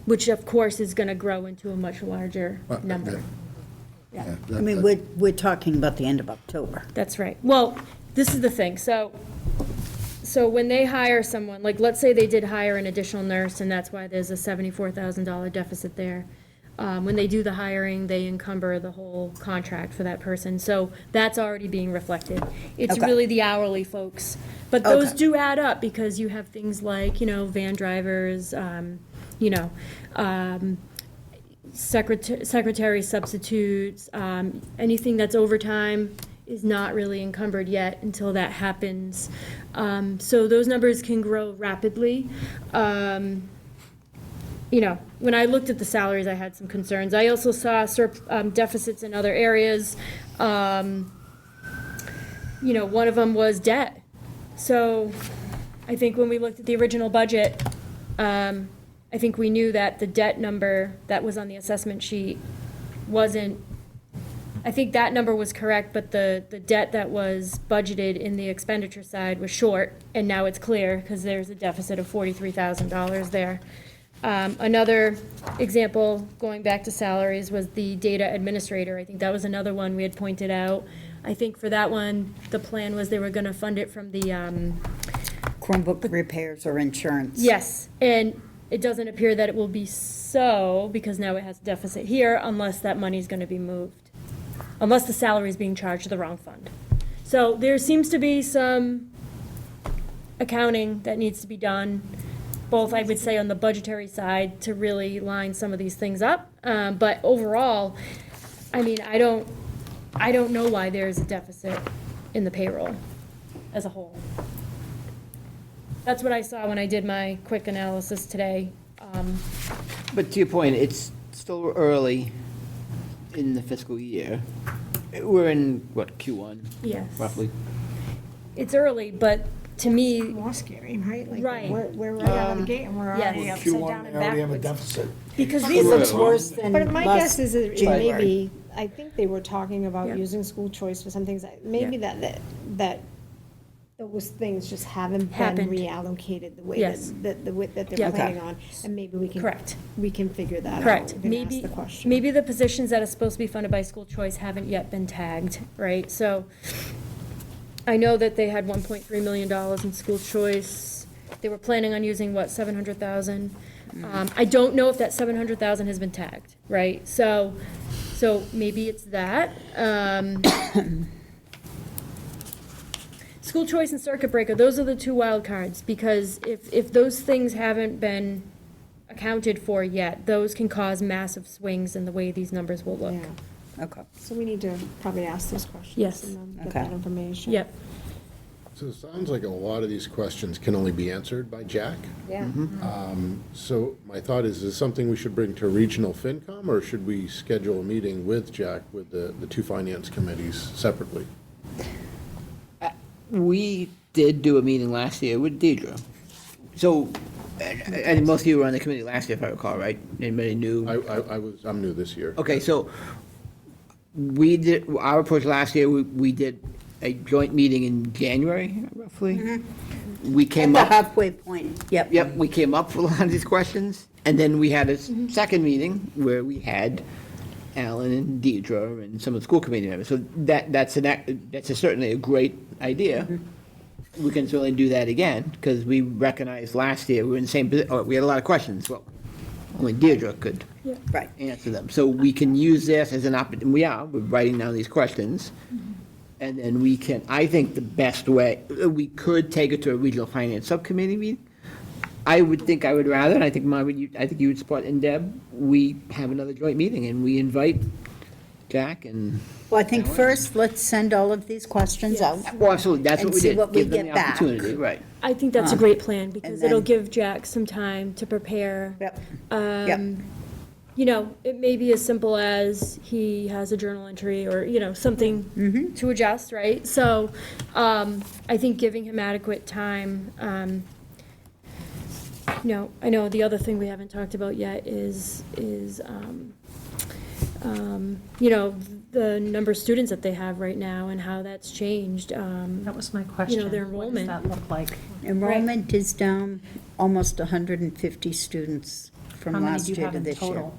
which of course is going to grow into a much larger number. Yeah, I mean, we're talking about the end of October. That's right. Well, this is the thing. So when they hire someone, like, let's say they did hire an additional nurse, and that's why there's a $74,000 deficit there. When they do the hiring, they encumber the whole contract for that person. So that's already being reflected. It's Okay. really the hourly folks. But those Okay. do add up because you have things like, you know, van drivers, you know, secretary substitutes, anything that's overtime is not really encumbered yet until that happens. So those numbers can grow rapidly. You know, when I looked at the salaries, I had some concerns. I also saw deficits in other areas. You know, one of them was debt. So I think when we looked at the original budget, I think we knew that the debt number that was on the assessment sheet wasn't, I think that number was correct, but the debt that was budgeted in the expenditure side was short, and now it's clear because there's a deficit of $43,000 there. Another example, going back to salaries, was the data administrator. I think that was another one we had pointed out. I think for that one, the plan was they were going to fund it from the, Chromebook repairs or insurance. yes, and it doesn't appear that it will be so, because now it has a deficit here, unless that money's going to be moved, unless the salary is being charged to the wrong fund. So there seems to be some accounting that needs to be done, both, I would say, on the budgetary side to really line some of these things up. But overall, I mean, I don't know why there's a deficit in the payroll as a whole. That's what I saw when I did my quick analysis today. But to your point, it's still early in the fiscal year. We're in, what, Q1, Yes. roughly? It's early, but to me, More scary, right? Like, Right. We're right out of the gate and we're already yes. upside Q1, down we and already have a backwards. deficit. because It these looks are, worse than But my last guess is it January. may be, I think they were talking Yeah. about using school choice for some things, maybe that those things just haven't been Happened. reallocated the way Yes. that they're Yeah. planning on, and maybe we can. Correct. We can figure that out. correct. We can ask Maybe, the question. maybe the positions that are supposed to be funded by school choice haven't yet been tagged, right? So I know that they had $1.3 million in school choice. They were planning on using, what, 700,000? I don't know if that 700,000 has been tagged, right? So maybe it's that. School choice and circuit breaker, those are the two wild cards, because if those things haven't been accounted for yet, those can cause massive swings in the way these numbers will look. Yeah, Okay. so we need to probably ask those questions. Yes. And then get Okay. that information. Yep, So it sounds like a lot of these questions can only be answered by Jack. Yeah. So my thought is this something we should bring to regional FinCom, or should we schedule a meeting with Jack, with the two finance committees separately? We did do a meeting last year with Deidre. So, and most of you were on the committee last year, if I recall, right? Anybody new? I'm new this year. Okay, so we did, our approach last year, we did a joint meeting in January, roughly. We At came the up, halfway point, yep. yep, we came up with a lot of these questions. And then we had a second meeting where we had Alan and Deidre and some of the school committee members. So that's certainly a great idea. We can certainly do that again, because we recognized last year, we were in the same, we had a lot of questions. Well, only Deirdre could Right. answer them. So we can use this as an opportunity, we're writing down these questions. And then we can, I think the best way, we could take it to a regional finance subcommittee meeting. I would think I would rather, and I think I think you would support, and Deb, we have another joint meeting and we invite Jack and, Well, I think first, let's send all of these questions out. well, absolutely, that's And what we see did. what we Give them get the back. opportunity, right. I think that's a great plan, because and it'll then- give Jack some time to prepare. Yep. Yep. You know, it may be as simple as he has a journal entry or, you know, something to adjust, right? So, I think giving him adequate time, you know, I know the other thing we haven't talked about yet is, you know, the number of students that they have right now and how that's changed. That was my question. their What does enrollment. that look like? Enrollment is down almost 150 students from How many last do you year have to in this year. total?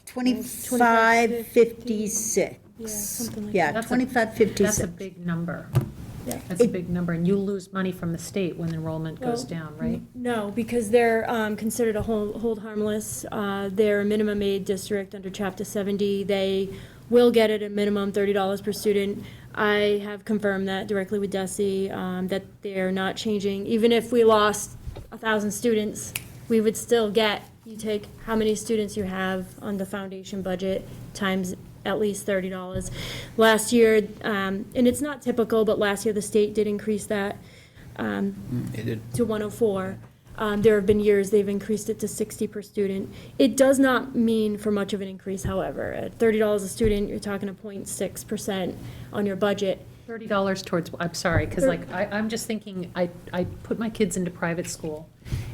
25, 56. Yeah, something like Yeah, That's a- 25, That's a 56. big number. Yeah. That's a big number, and you lose money from the state when enrollment goes Well, down, right? No, because they're considered a hold harmless. They're a minimum aid district under Chapter 70. They will get it at minimum $30 per student. I have confirmed that directly with DESI, that they're not changing. Even if we lost 1,000 students, we would still get, you take how many students you have on the foundation budget times at least $30. Last year, and it's not typical, but last year the state did increase that They did. to 104. There have been years they've increased it to 60 per student. It does not mean for much of an increase, however. At $30 a student, you're talking a 0.6% on your budget. $30 towards, I'm sorry, because like, I'm just thinking, I put my kids into private school,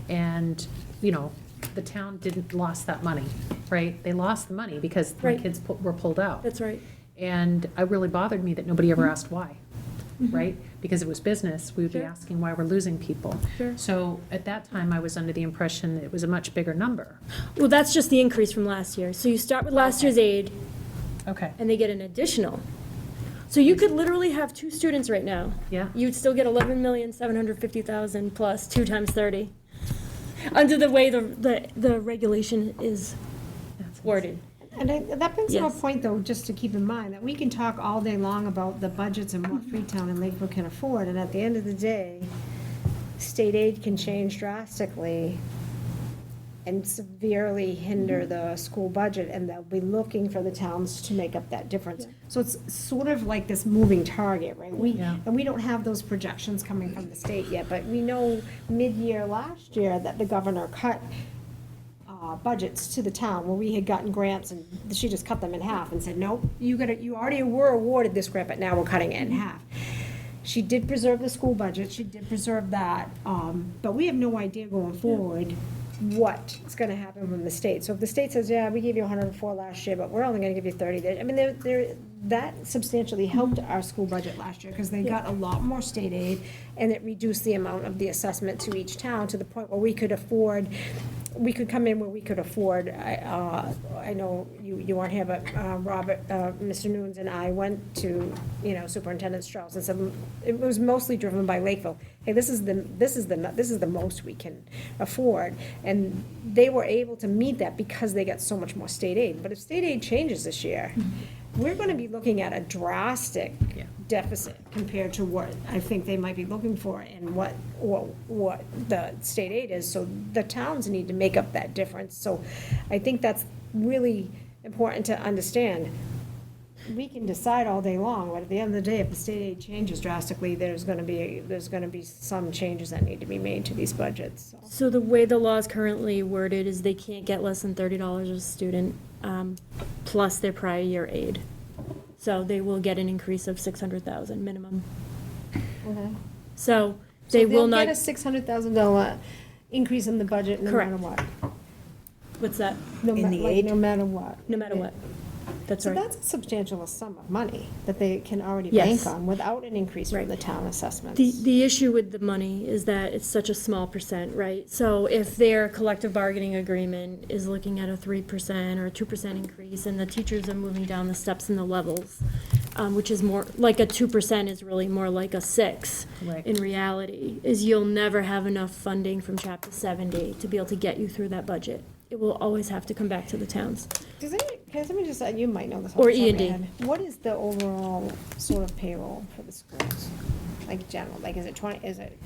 and, you know, the town lost that money, right? They lost the money because my Right. kids were pulled out. That's right. And it really bothered me that nobody ever asked why, right? Because it was business, we would be Sure. asking why we're losing people. Sure. So at that time, I was under the impression that it was a much bigger number. Well, that's just the increase from last year. So you start with last year's aid, Okay, and they get an additional. So you could literally have 2 students right now. yeah. You'd still get 11,750,000 plus 2 times 30, under the way the regulation is That's worded. And that brings up a Yes. point, though, just to keep in mind, that we can talk all day long about the budgets and what Freetown and Lakeville can afford, and at the end of the day, state aid can change drastically and severely hinder the school budget, and they'll be looking for the towns to make up that difference. So it's sort of like this moving target, right? Yeah. And we don't have those projections coming from the state yet, but we know mid-year last year that the governor cut budgets to the town, where we had gotten grants, and she just cut them in half and said, nope, you already were awarded this grant, but now we're cutting it in half. She did preserve the school budget, she did preserve that, but we have no idea going forward what's gonna happen from the state. So if the state says, yeah, we gave you 104 last year, but we're only gonna give you 30, I mean, that substantially helped our school budget last year, because they got a lot more state aid, and it reduced the amount of the assessment to each town, to the point where we could come in where we could afford, I know you weren't here, but Robert, Mr. Nunes and I went to, Superintendent Strauss and said, it was mostly driven by Lakeville. Hey, this is the most we can afford. And they were able to meet that because they got so much more state aid. But if state aid changes this year, we're gonna be looking at a drastic deficit compared to what I think they might be looking for and what the state aid is. So the towns need to make up that difference. So I think that's really important to understand. We can decide all day long, but at the end of the day, if the state aid changes drastically, there's gonna be some changes that need to be made to these budgets, so. So the way the law is currently worded is they can't get less than $30 a student, plus their prior year aid. So they will get an increase of 600,000 minimum. Okay. So they will they'll not. get a $600,000 increase in the budget no Correct. matter what. What's that? In the aid? No matter what. No matter what. That's So right. that's a substantial sum of money that they can already Yes. bank on without an increase from Right. the town assessments. The issue with the money is that it's such a small percent, right? So if their collective bargaining agreement is looking at a 3% or a 2% increase, and the teachers are moving down the steps and the levels, which is more, like a 2% is really more like a 6 Right. in reality, is you'll never have enough funding from Chapter 70 to be able to get you through that budget. It will always have to come back to the towns. Can somebody just, you might know this. off Or the top of your E&D. head. What is the overall sort of payroll for the schools? Like general, like is it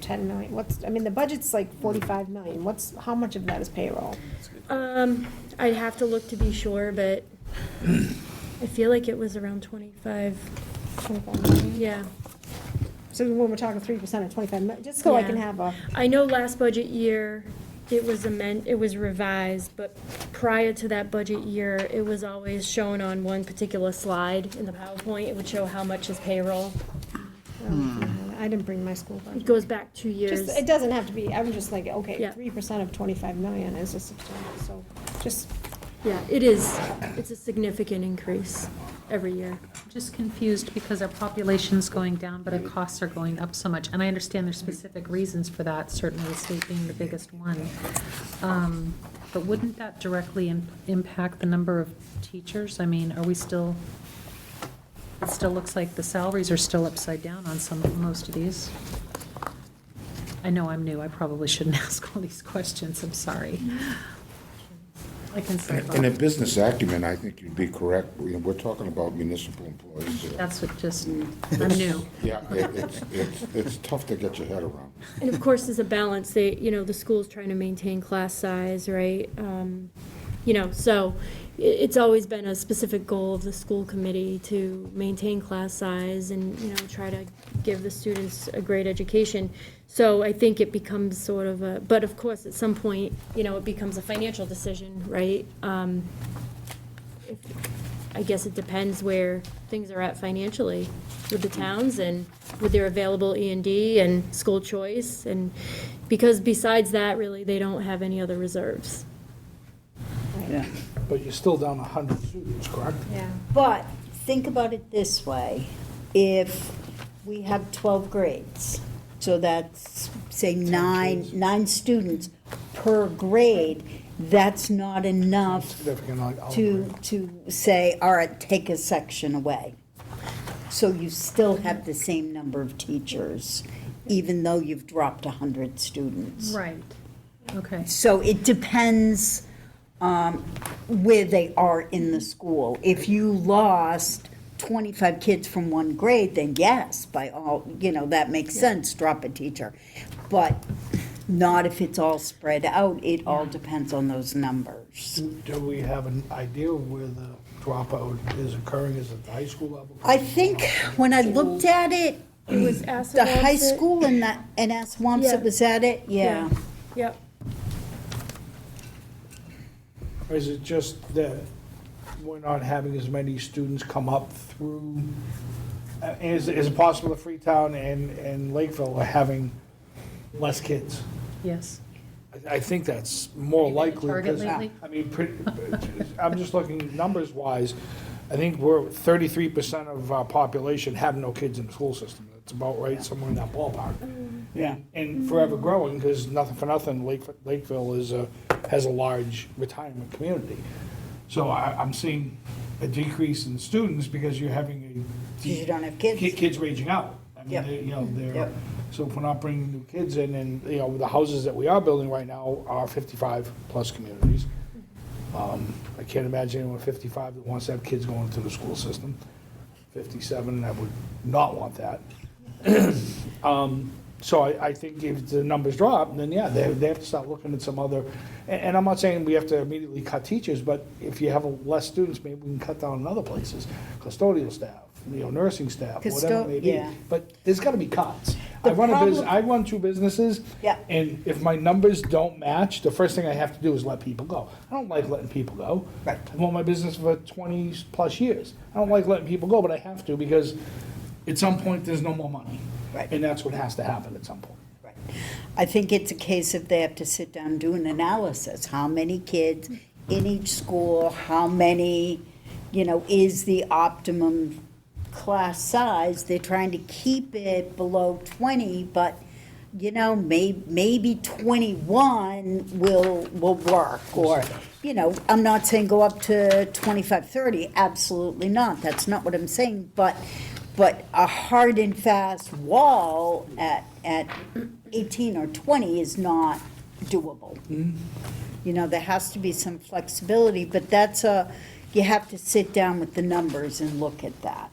10 million? The budget's like 45 million. How much of that is payroll? I'd have to look to be sure, but I feel like it was around 25, 25 million? yeah. So when we're talking 3% of 25 million, just so I can Yeah. have a, I know last budget year, it was revised, but prior to that budget year, it was always shown on one particular slide in the PowerPoint. It would show how much is payroll. I didn't bring my school It budget. goes back 2 years. Just, it doesn't have to be, I'm just like, okay, Yeah. 3% of 25 million is a substantial, so just, Yeah, it is. It's a significant increase every year. Just confused because our population's going down, but our costs are going up so much. And I understand there's specific reasons for that, certainly the state being the biggest one. But wouldn't that directly impact the number of teachers? I mean, are we still, it still looks like the salaries are still upside down on most of these. I know I'm new, I probably shouldn't ask all these questions, I'm sorry. I can say In a business acumen, I think you'd be correct. We're talking about municipal employees here. That's what just, I'm new. Yeah, it's tough to get your head around. And of course, there's a balance. The school's trying to maintain class size, right? So it's always been a specific goal of the school committee to maintain class size and, try to give the students a great education. So I think it becomes sort of but of course, at some point, it becomes a financial decision, right? I guess it depends where things are at financially with the towns and with their available E&D and school choice. And because besides that, really, they don't have any other reserves. Yeah. But you're still down 100 students, correct? yeah. But think about it this way. If we have 12 grades, so that's, say, nine students per grade, that's not enough Significant, like, to say, all right, take a section away. So you still have the same number of teachers, even though you've dropped 100 students. Right, okay. So it depends where they are in the school. If you lost 25 kids from one grade, then yes, by all, that makes sense, drop a teacher. But Not if it's all spread out, it all depends on those numbers. Do we have an idea of where the dropout is occurring? Is it the high school level? I think when I looked at it, It was the Assawamsett. high school and Assawamsett Yeah. was at it, yeah. Yep. Or is it just that we're not having as many students come up through? Is it possible that Freetown and Lakeville are having less kids? Yes. I think that's more likely. Target 'cause, lately? I mean, I'm just looking numbers-wise, I think we're 33% of our population have no kids in the school system. That's about right, somewhere in that ballpark. Yeah. And forever growing, because nothing for nothing, Lakeville has a large retirement community. So I'm seeing a decrease in students because you're having You don't have kids. kids raging out. I mean, Yep. they're, Yep. so if we're not bringing new kids in, and, the houses that we are building right now are 55-plus communities. I can't imagine anyone 55 that wants to have kids going into the school system. 57, I would not want that. So I think if the numbers drop, then yeah, they have to start looking at some other, and I'm not saying we have to immediately cut teachers, but if you have less students, maybe we can cut down in other places, custodial staff, nursing staff, whatever it may be. Yeah. But there's gotta be cuts. The I run two businesses. Yeah. And if my numbers don't match, the first thing I have to do is let people go. I don't like letting people go. Right. I've owned my business for 20-plus years. I don't like letting people go, but I have to because at some point, there's no more money. Right. And that's what has to happen at some point. Right. I think it's a case of they have to sit down and do an analysis. How many kids in each school, how many, is the optimum class size? They're trying to keep it below 20, but, maybe 21 will work. Or, I'm not saying go up to 25, 30, absolutely not. That's not what I'm saying, but a hard and fast wall at 18 or 20 is not doable. There has to be some flexibility, but you have to sit down with the numbers and look at that.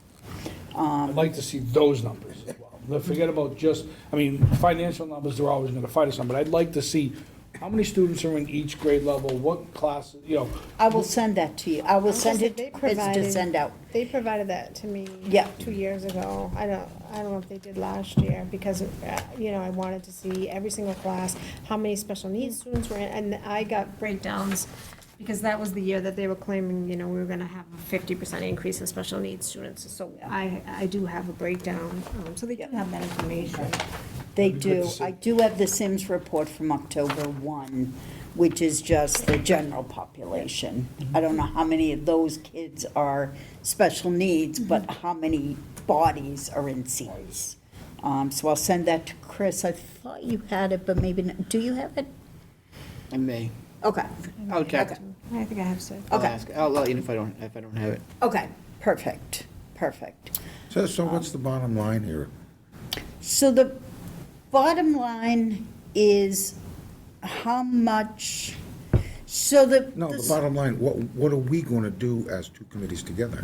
I'd like to see those numbers as well. Forget about financial numbers, they're always gonna fight us on, but I'd like to see how many students are in each grade level, what classes, I will send that to you. I will send it They to Chris to provided- send out. They provided that to me Yeah. 2 years ago. I don't know if they did last year, because, I wanted to see every single class, how many special needs students were in, and I got breakdowns, because that was the year that they were claiming, we were gonna have a 50% increase in special needs students. So I do have a breakdown, so they do have that information. They Good do. to see. I do have the Sims report from October 1, which is just the general population. I don't know how many of those kids are special needs, but how many bodies are in seats. So I'll send that to Chris. I thought you had it, but maybe not. Do you have it? I may. Okay, I'll check. I think I have to. I'll Okay. ask. I'll let you know if I don't have it. okay, perfect. So what's the bottom line here? So the bottom line is how much, so the. No, the bottom line, what are we gonna do as two committees together?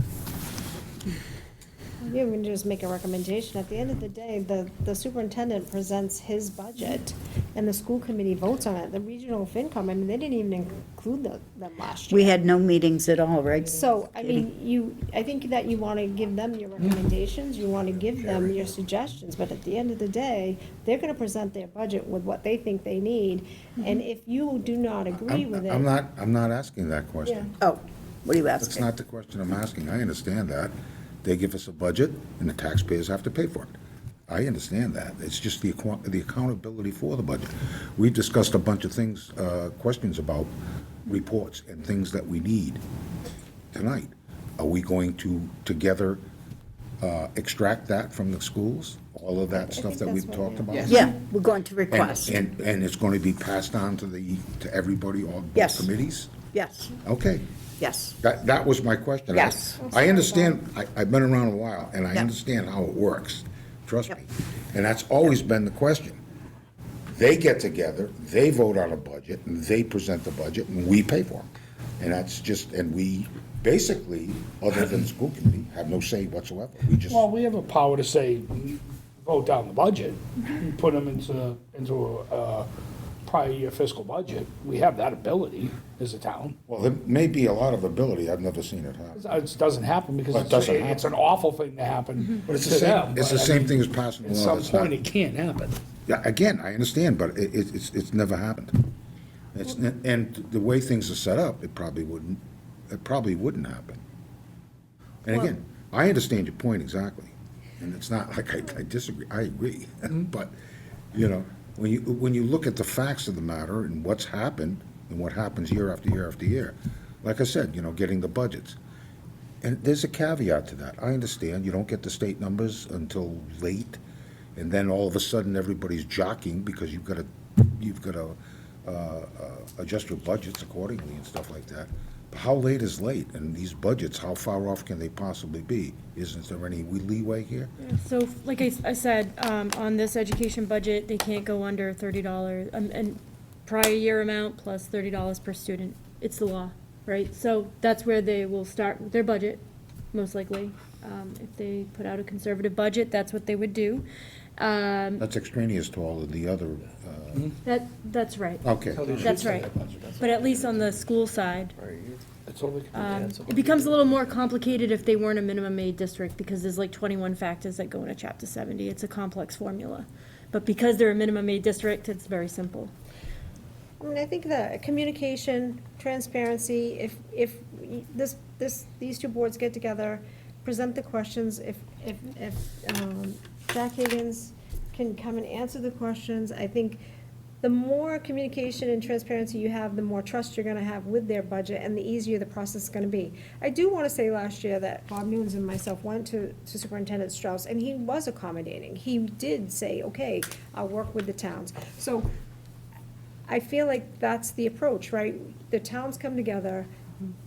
Yeah, we can just make a recommendation. At the end of the day, the superintendent presents his budget, and the school committee votes on it. The regional FinCom, they didn't even include them last year. We had no meetings at all, right? So, I think that you want to give them your recommendations, you want to give them your suggestions, but at the end of the day, they're going to present their budget with what they think they need, and if you do not agree with it. I'm not asking that question. Oh, what are you That's asking? not the question I'm asking. I understand that. They give us a budget, and the taxpayers have to pay for it. I understand that. It's just the accountability for the budget. We've discussed a bunch of things, questions about reports and things that we need tonight. Are we going to together extract that from the schools? All of that stuff that we've talked about? Yes. Yeah, we're going to request. And it's going to be passed on to everybody, all Yes. committees? Yes, Okay. yes. That was my question. Yes. I understand, I've been around a while, and I Yeah. understand how it works, trust me. Yep. And that's always been the question. They get together, they vote on a budget, and they present the budget, and we pay for it. And that's just, and we basically, other than the school committee, have no say whatsoever. We just, Well, we have a power to say, vote down the budget, and put them into prior year fiscal budget. We have that ability as a town. Well, there may be a lot of ability, I've never seen it happen. It doesn't happen because But it doesn't it's an awful thing to happen But it's to the them. same, it's but the I same mean, thing as passing a At law some that's not. point, it can't happen. Yeah, again, I understand, but it's never happened. And the way things are set up, it probably wouldn't happen. And again, I understand your point exactly, and it's not like I disagree, I agree. But, you know, when you look at the facts of the matter and what's happened, and what happens year after year after year, like I said, you know, getting the budgets. And there's a caveat to that. I understand, you don't get the state numbers until late, and then all of a sudden, everybody's jockeying because you've got to adjust your budgets accordingly and stuff like that. But how late is late? And these budgets, how far off can they possibly be? Isn't there any leeway here? So, like I said, on this education budget, they can't go under $30, and prior year amount plus $30 per student. It's the law, right? So that's where they will start their budget, most likely. If they put out a conservative budget, that's what they would do. That's extraneous to all of the other, That's right. okay. That's right. But at least on the school side, That's all they can do. it becomes a little more complicated if they weren't a minimum aid district, because there's like 21 factors that go into Chapter 70. It's a complex formula. But because they're a minimum aid district, it's very simple. I mean, I think the communication, transparency, if these two boards get together, present the questions, if Jack Higgins can come and answer the questions, I think the more communication and transparency you have, the more trust you're gonna have with their budget, and the easier the process is gonna be. I do wanna say last year that Bob Nunes and myself went to Superintendent Strauss, and he was accommodating. He did say, okay, I'll work with the towns. So I feel like that's the approach, right? The towns come together,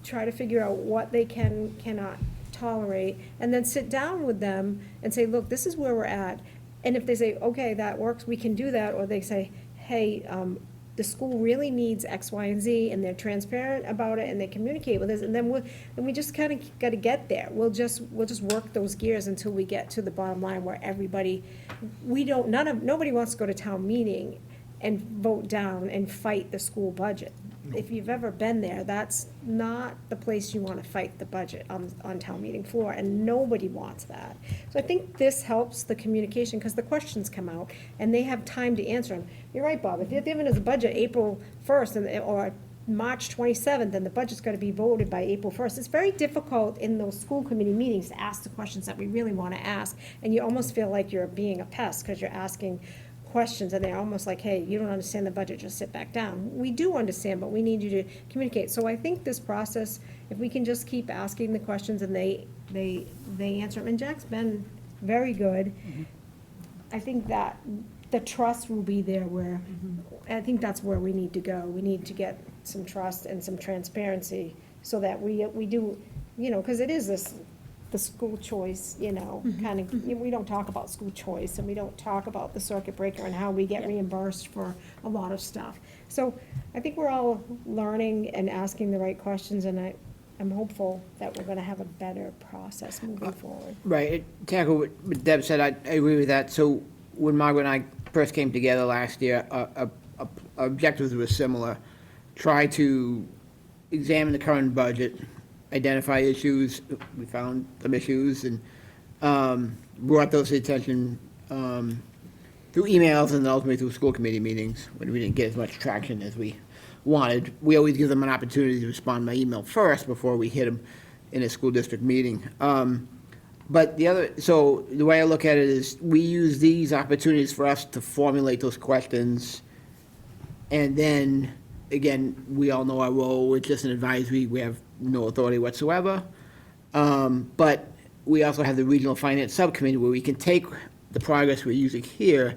try to figure out what they cannot tolerate, and then sit down with them and say, look, this is where we're at. And if they say, okay, that works, we can do that, or they say, hey, the school really needs X, Y, and Z, and they're transparent about it, and they communicate with us, and then we just kind of got to get there. We'll just work those gears until we get to the bottom line where everybody, nobody wants to go to town meeting and vote down and fight the school budget. If you've ever been there, that's not the place you want to fight the budget on town meeting floor, and nobody wants that. So I think this helps the communication, because the questions come out, and they have time to answer them. You're right, Bob, if you're giving us a budget April 1st, or March 27th, and the budget's got to be voted by April 1st, it's very difficult in those school committee meetings to ask the questions that we really want to ask, and you almost feel like you're being a pest, because you're asking questions, and they're almost like, hey, you don't understand the budget, just sit back down. We do understand, but we need you to communicate. So I think this process, if we can just keep asking the questions and they answer them, and Jack's been very good, I think that the trust will be there where, I think that's where we need to go. We need to get some trust and some transparency so that we do, because it is the school choice, kind of, we don't talk about school choice, and we don't talk about the circuit breaker and how we get reimbursed for a lot of stuff. So I think we're all learning and asking the right questions, and I'm hopeful that we're gonna have a better process moving forward. Right, tackle what Deb said, I agree with that. So when Margaret and I first came together last year, our objectives were similar. Try to examine the current budget, identify issues, we found some issues, and brought those to attention through emails and ultimately through school committee meetings, when we didn't get as much traction as we wanted. We always give them an opportunity to respond by email first before we hit them in a school district meeting. But so the way I look at it is, we use these opportunities for us to formulate those questions, and then, again, we all know our role, it's just an advisory, we have no authority whatsoever. But we also have the Regional Finance Subcommittee, where we can take the progress we're using here,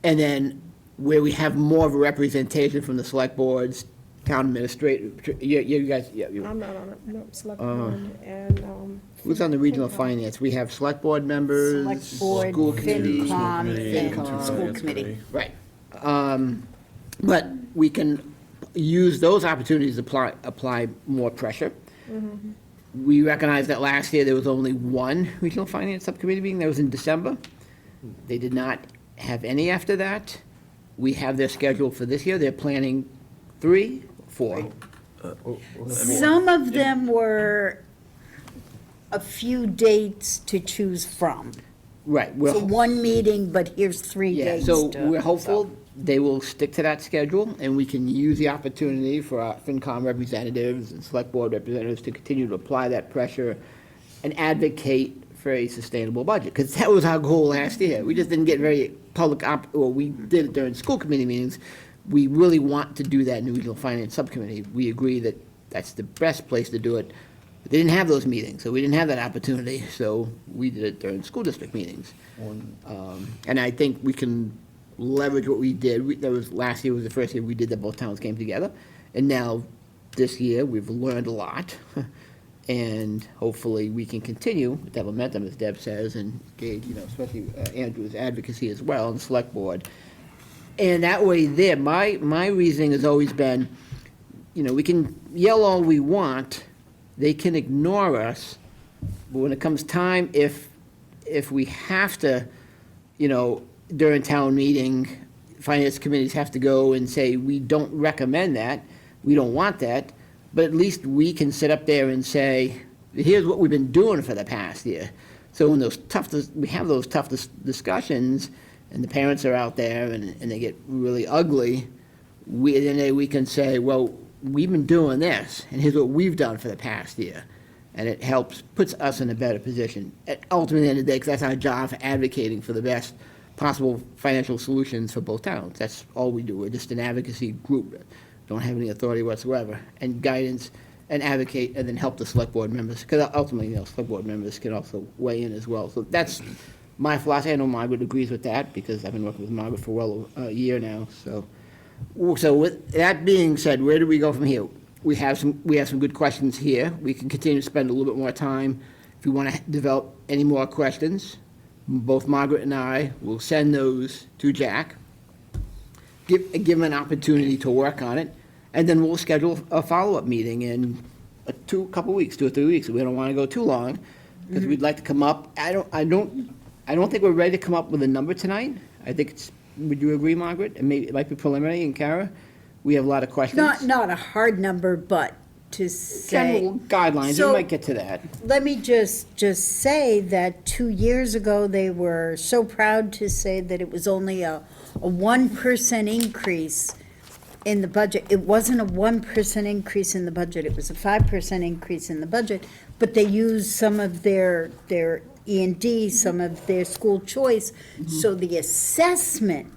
and then where we have more of a representation from the select boards, town administrator, you guys, I'm not on it, no, select board, and, who's on the Regional Finance? We have select board members, Select board, school committee. FinCom, and school committee. Right. But we can use those opportunities to apply more pressure. We recognize that last year there was only one Regional Finance Subcommittee meeting, that was in December. They did not have any after that. we have their schedule for this year. They're planning 3, 4. Some of them were a few dates to choose from. Right. So one meeting, but here's 3 Yeah, dates. so to- we're hopeful they will stick to that schedule, and we can use the opportunity for our FinCom representatives and Select Board representatives to continue to apply that pressure and advocate for a sustainable budget, because that was our goal last year. We just didn't get very well, we did it during school committee meetings. We really want to do that in the Regional Finance Subcommittee. We agree that that's the best place to do it. But they didn't have those meetings, so we didn't have that opportunity, so we did it during school district meetings. And I think we can leverage what we did. Last year was the first year we did that both towns came together. And now, this year, we've learned a lot. And hopefully, we can continue with that momentum, as Deb says, and gauge, especially Andrew's advocacy as well, and Select Board. And that way there, my reasoning has always been, we can yell all we want, they can ignore us, but when it comes time, if we have to, during town meeting, finance committees have to go and say, we don't recommend that, we don't want that, but at least we can sit up there and say, here's what we've been doing for the past year. So when we have those tough discussions, and the parents are out there and they get really ugly, we can say, well, we've been doing this, and here's what we've done for the past year. And it puts us in a better position. Ultimately, at the end of the day, because that's our job, for advocating for the best possible financial solutions for both towns. That's all we do. We're just an advocacy group. Don't have any authority whatsoever. And guidance and advocate, and then help the Select Board members. Because ultimately, Select Board members can also weigh in as well. So that's my philosophy. I know Margaret agrees with that, because I've been working with Margaret for well a year now. So with that being said, where do we go from here? We have some good questions here. We can continue to spend a little bit more time. If you want to develop any more questions, both Margaret and I will send those to Jack, give him an opportunity to work on it, and then we'll schedule a follow-up meeting in 2 or 3 weeks. We don't want to go too long, because we'd like to come up. I don't think we're ready to come up with a number tonight. I think would you agree, Margaret? And maybe it might be preliminary, and Kara? We have a lot of questions. Not a hard number, but to say. General guidelines, we So- might get to that. Let me just say that 2 years ago, they were so proud to say that it was only a 1% increase in the budget. It wasn't a 1% increase in the budget, it was a 5% increase in the budget, but they used some of their E&D, some of their school choice, so the assessment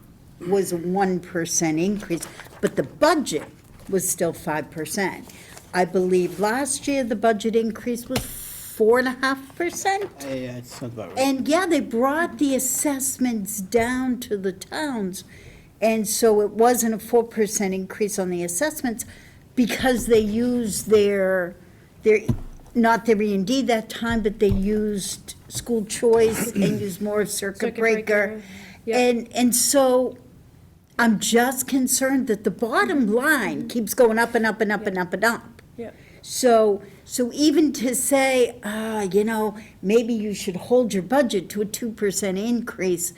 was a 1% increase, but the budget was still 5%. I believe last year the budget increase was 4.5%. Yeah, it sounds about right. And yeah, they brought the assessments down to the towns. And so it wasn't a 4% increase on the assessments, because they used not their E&D that time, but they used school choice and used more of circuit breaker. Yep. And so I'm just concerned that the bottom line keeps going up and up and up and up and up. Yep. So even to say, maybe you should hold your budget to a 2% increase,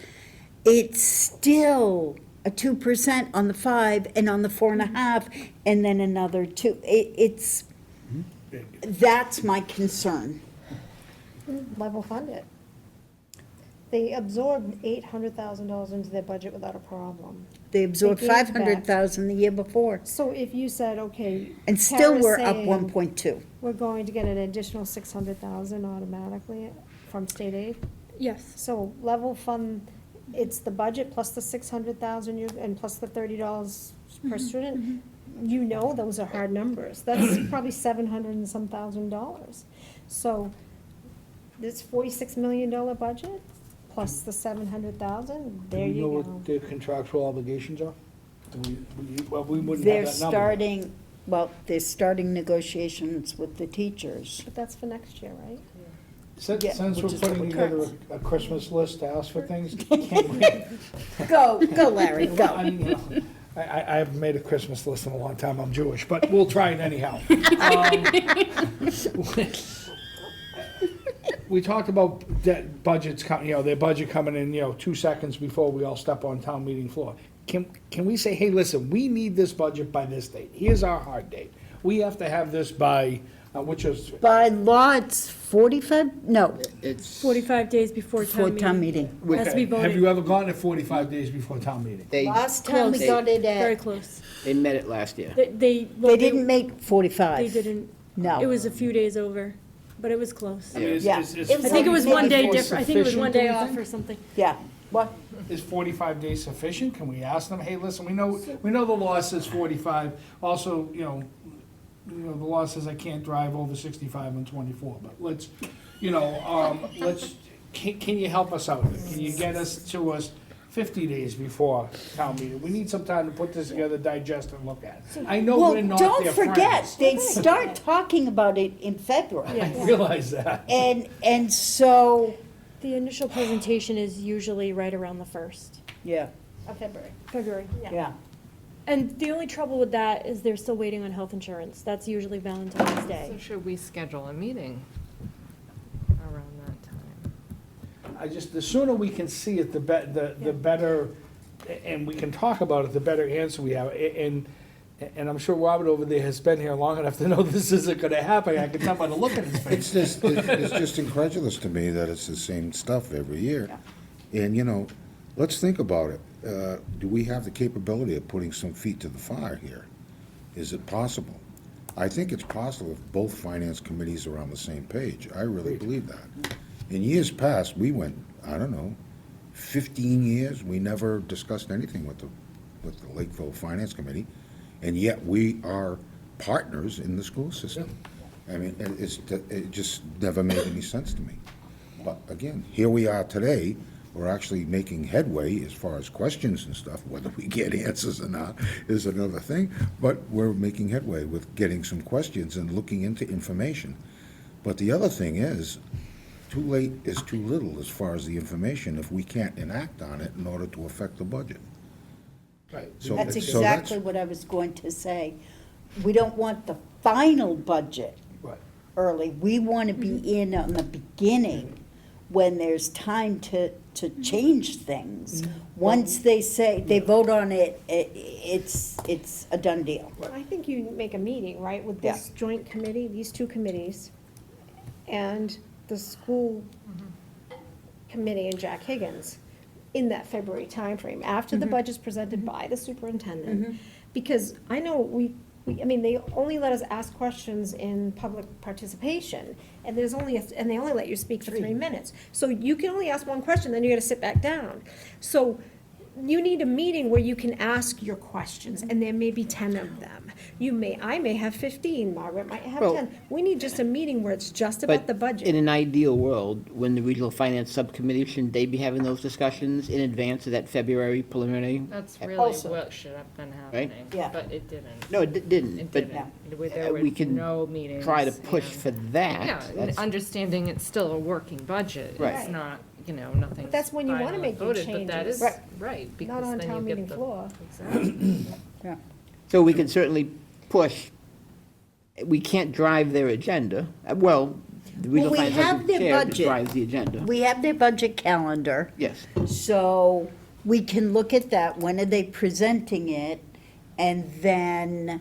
it's still a 2% on the 5 and on the 4.5, and then another 2. That's my concern. Level fund it. They absorbed $800,000 into their budget without a problem. They absorbed They gave back. 500,000 the year before, So if you said, okay. and still Kara's we're up saying 1.2. We're going to get an additional 600,000 automatically from state aid. Yes. So level fund, it's the budget plus the 600,000 and plus the $30 per student. You know those are hard numbers. That's probably 700 and some $1,000. So this $46 million budget plus the 700,000, there Do we know you go. what their contractual obligations are? We wouldn't They're have that number. they're starting negotiations with the teachers. But that's for next year, right? Since Yeah, since we're which is what putting we're together current. a Christmas list to ask for things, can't we? Go, Larry, I go. mean, I haven't made a Christmas list in a long time, I'm Jewish, but we'll try it anyhow. We talked about that budgets, their budget coming in, 2 seconds before we all step on town meeting floor. can we say, hey, listen, we need this budget by this date. Here's our hard date. We have to have this by, which is, By law, it's 45, no, It's, 45 days before before town meeting. Has to be have you voted. ever gotten it 45 days before town meeting? they last time we Close. got it Very at, close. met it last year. they didn't make 45. They didn't. No. It was a few days over, but it was close. I mean, is- Yeah. is- is It was I think it was 1 day 45 different. I think it was 1 day sufficient, do we off think? or something. Yeah, what? Is 45 days sufficient? Can we ask them, hey, listen, we know the law says 45. Also, the law says I can't drive over 65 on 24, but let's, can you help us out? Can you get us to us 50 days before town meeting? We need some time to put this together, digest and look at it. I know Well, we're not don't their forget, friends. they start talking about it in February. I realize that. And so, The initial presentation is usually right around the 1st, yeah, February. yeah. And the only trouble with that is they're still waiting on health insurance. That's usually Valentine's So Day. should we schedule a meeting around that time? The sooner we can see it, the better, and we can talk about it, the better answer we have. And I'm sure Robert over there has been here long enough to know this isn't gonna happen. I can tell by the look at his face. It's just incredulous to me that it's the same stuff every year. And, let's think about it. Do we have the capability of putting some feet to the fire here? Is it possible? I think it's possible if both finance committees are on the same page. I really believe that. In years past, we went, I don't know, 15 years, we never discussed anything with the Lakeville Finance Committee, and yet we are partners in the school system. I mean, it just never made any sense to me. But again, here we are today, we're actually making headway as far as questions and stuff. Whether we get answers or not is another thing, but we're making headway with getting some questions and looking into information. But the other thing is, too late is too little as far as the information if we can't enact on it in order to affect the budget. Right. So- That's so exactly what I was going to say. We don't want the final budget Right. early. We want to be in on the beginning when there's time to change things. Once they say, they vote on it, it's a done deal. I think you make a meeting, right, with this joint committee, these two committees, and the school committee and Jack Higgins in that February timeframe, after the budget's presented by the superintendent. Because I know I mean, they only let us ask questions in public participation, and there's only, and they only let you speak for 3 minutes. So you can only ask one question, then you gotta sit back down. So you need a meeting where you can ask your questions, and there may be 10 of them. I may have 15, Margaret might have Well- 10. We need just a meeting where it's just about the But in budget. an ideal world, when the Regional Finance Subcommittee, shouldn't they be having those discussions in advance of that February preliminary? That's really Also- what should have been Right? happening, Yeah. but it didn't. No, it didn't, It but didn't. There we were can no meetings. try to push and- for that. Yeah, and That's- understanding it's still a working budget. Right. It's not, nothing. But that's when you wanna make big But that changes. is, Right. right, Not because on then town you meeting get the. floor. Exactly. So we can certainly push. We can't drive their agenda. Well, the Regional we Finance have Subcommittee their chair budget. drives the agenda. We have their budget calendar, Yes. so we can look at that. When are they presenting it? And then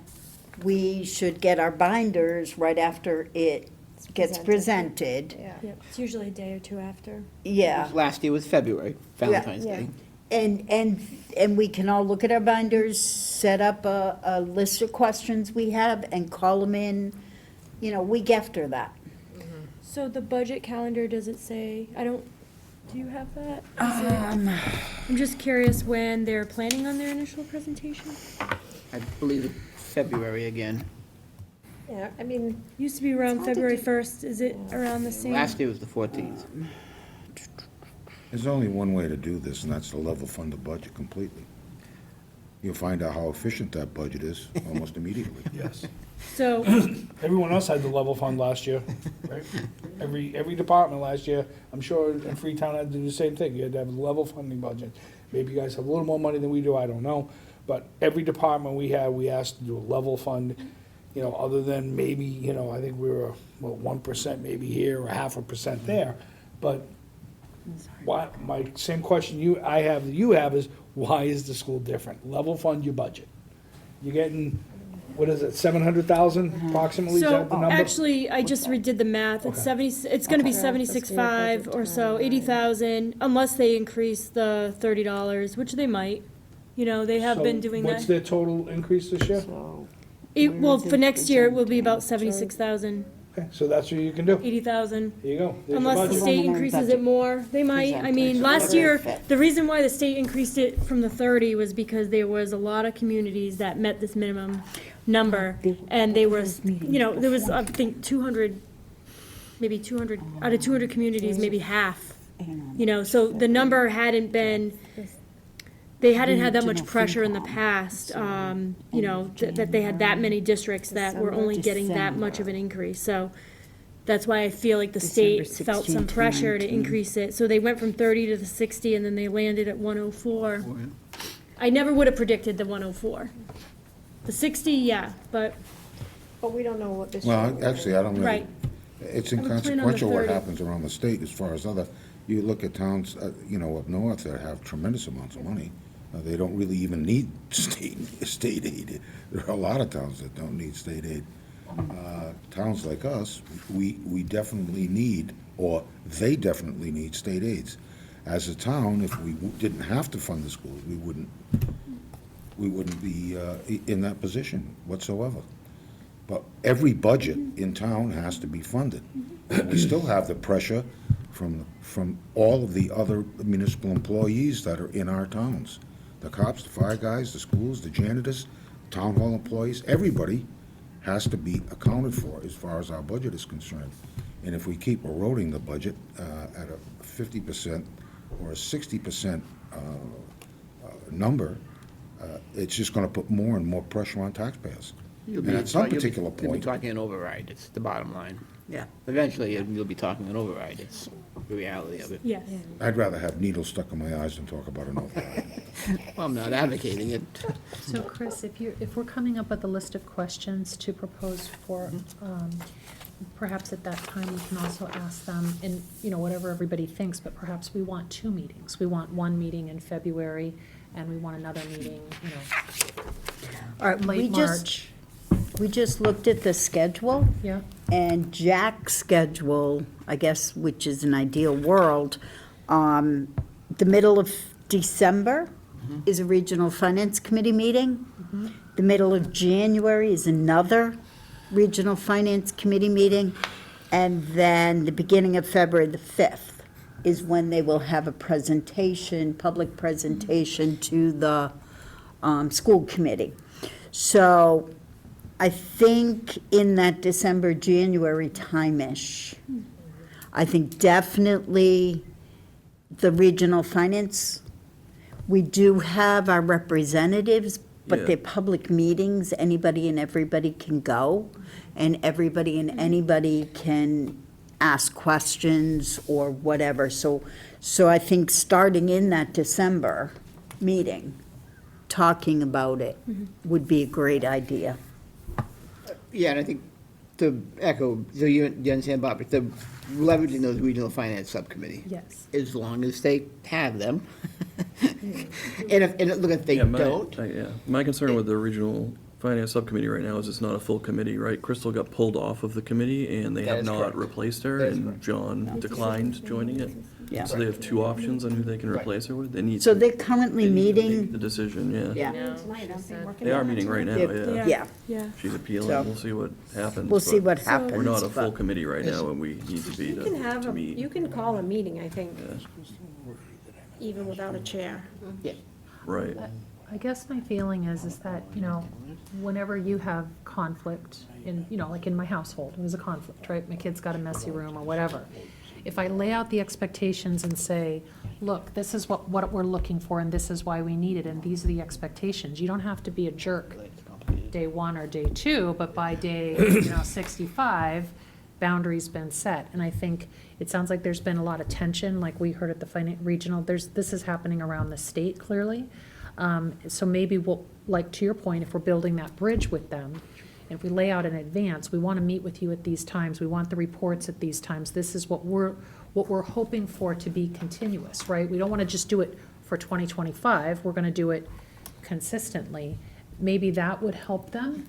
we should get our binders right after it gets presented. Yeah. Yeah, it's usually a day or two after. Yeah. Last year was February, Valentine's Yeah. Day. And we can all look at our binders, set up a list of questions we have, and call them in, week after that. So the budget calendar, does it say, do you have that? I'm just curious when they're planning on their initial presentation? I believe it's February again. Yeah, I mean, Used to be around It's hard to February do. 1st, is it around the same? Last year was the 14th. There's only one way to do this, and that's to level fund the budget completely. You'll find out how efficient that budget is almost immediately. Yes. So, Everyone else had the level fund last year, right? Every department last year, I'm sure in Freetown had to do the same thing. You had to have a level funding budget. Maybe you guys have a little more money than we do, I don't know. But every department we asked to do a level fund, other than maybe, I think we were, 1% maybe here or 0.5% there. But why, my same question you have is, why is the school different? Level fund your budget. You're getting, what is it, 700,000 approximately, is So, that the number? actually, I just redid the math, it's 70, it's gonna be 76.5 or so, 80,000, unless they increase the $30, which they might. You know, they have been doing What's that. their total increase this year? Well, for next year, it will be about 76,000, Okay, so that's what you can do. 80,000. There you go. There's your Unless the budget. state increases it more, they might, I mean, last year, the reason why the state increased it from the 30 was because there was a lot of communities that met this minimum number, and they were, you know, there was, I think, 200, maybe 200, out of 200 communities, maybe half, you know, so the number hadn't been, they hadn't had that much pressure in the past, you know, that they had that many districts that were only getting that much of an increase, so that's why I feel like the state felt some pressure to increase it, so they went from 30 to the 60, and then they landed at 104. I never would have predicted the 104. The 60, yeah, but, But we don't know what this year. Well, actually, I don't really. right, It's I would plan on the inconsequential what 30. happens around the state as far as other, you look at towns, you know, up north that have tremendous amounts of money. They don't really even need state aid. There are a lot of towns that don't need state aid. Towns like us, we definitely need, or they definitely need state aids. As a town, if we didn't have to fund the schools, we wouldn't be in that position whatsoever. But every budget in town has to be funded. And we still have the pressure from all of the other municipal employees that are in our towns. The cops, the fire guys, the schools, the janitors, town hall employees, everybody has to be accounted for as far as our budget is concerned. And if we keep eroding the budget at a 50% or a 60% number, it's just gonna put more and more pressure on taxpayers. You'll And be at some talking- particular You'll be point, talking an override, it's the bottom line. Yeah. Eventually, you'll be talking an override, it's the reality of it. yes. I'd rather have needles stuck in my eyes than talk about an override. Well, I'm not advocating it. So Chris, if we're coming up with a list of questions to propose for, perhaps at that time, we can also ask them, and, you know, whatever everybody thinks, but perhaps we want 2 meetings. We want one meeting in February, and we want another meeting, you know, All right, late March. we just looked at the schedule. Yeah, And Jack's schedule, I guess, which is an ideal world, the middle of December is a regional finance committee meeting. The middle of January is another regional finance committee meeting. And then the beginning of February, the 5th, is when they will have a presentation, public presentation to the school committee. So I think in that December, January time-ish, I think definitely the regional finance, we do have our representatives, but Yeah. they're public meetings, anybody and everybody can go, and everybody and anybody can ask questions or whatever. So I think starting in that December meeting, talking about it would be a great idea. Yeah, and I think to echo, so you understand, Bob, the leveraging those regional finance subcommittee. yes. As long as they have them. And look, if they Yeah, don't, my concern with the regional finance subcommittee right now is it's not a full committee, right? Crystal got pulled off of the committee, and they That have is not correct. replaced her, That is and correct. John declined joining it. Yeah. So they have 2 options on who they can replace her with. They need So to they're currently they need to make meeting, the decision, yeah. yeah, Tonight, aren't they working They are on it meeting right now, They're- yeah. yeah, Yeah. She's appealing, So- we'll see what happens. we'll see but what happens. We're not a full but- committee right now, and we need to be You can have, to meet. you can call a meeting, I think, even without a chair. Right. I guess my feeling is that, you know, whenever you have conflict in, you know, like in my household, it was a conflict, right? My kid's got a messy room or whatever. If I lay out the expectations and say, look, this is what we're looking for and this is why we need it and these are the expectations, you don't have to be a jerk day 1 or day 2, but by day, 65, boundaries been set. And I think it sounds like there's been a lot of tension, like we heard at the regional, this is happening around the state clearly. So maybe we'll, like to your point, if we're building that bridge with them, and if we lay out in advance, we want to meet with you at these times, we want the reports at these times, this is what what we're hoping for to be continuous, right? We don't want to just do it for 2025, we're going to do it consistently. Maybe that would help them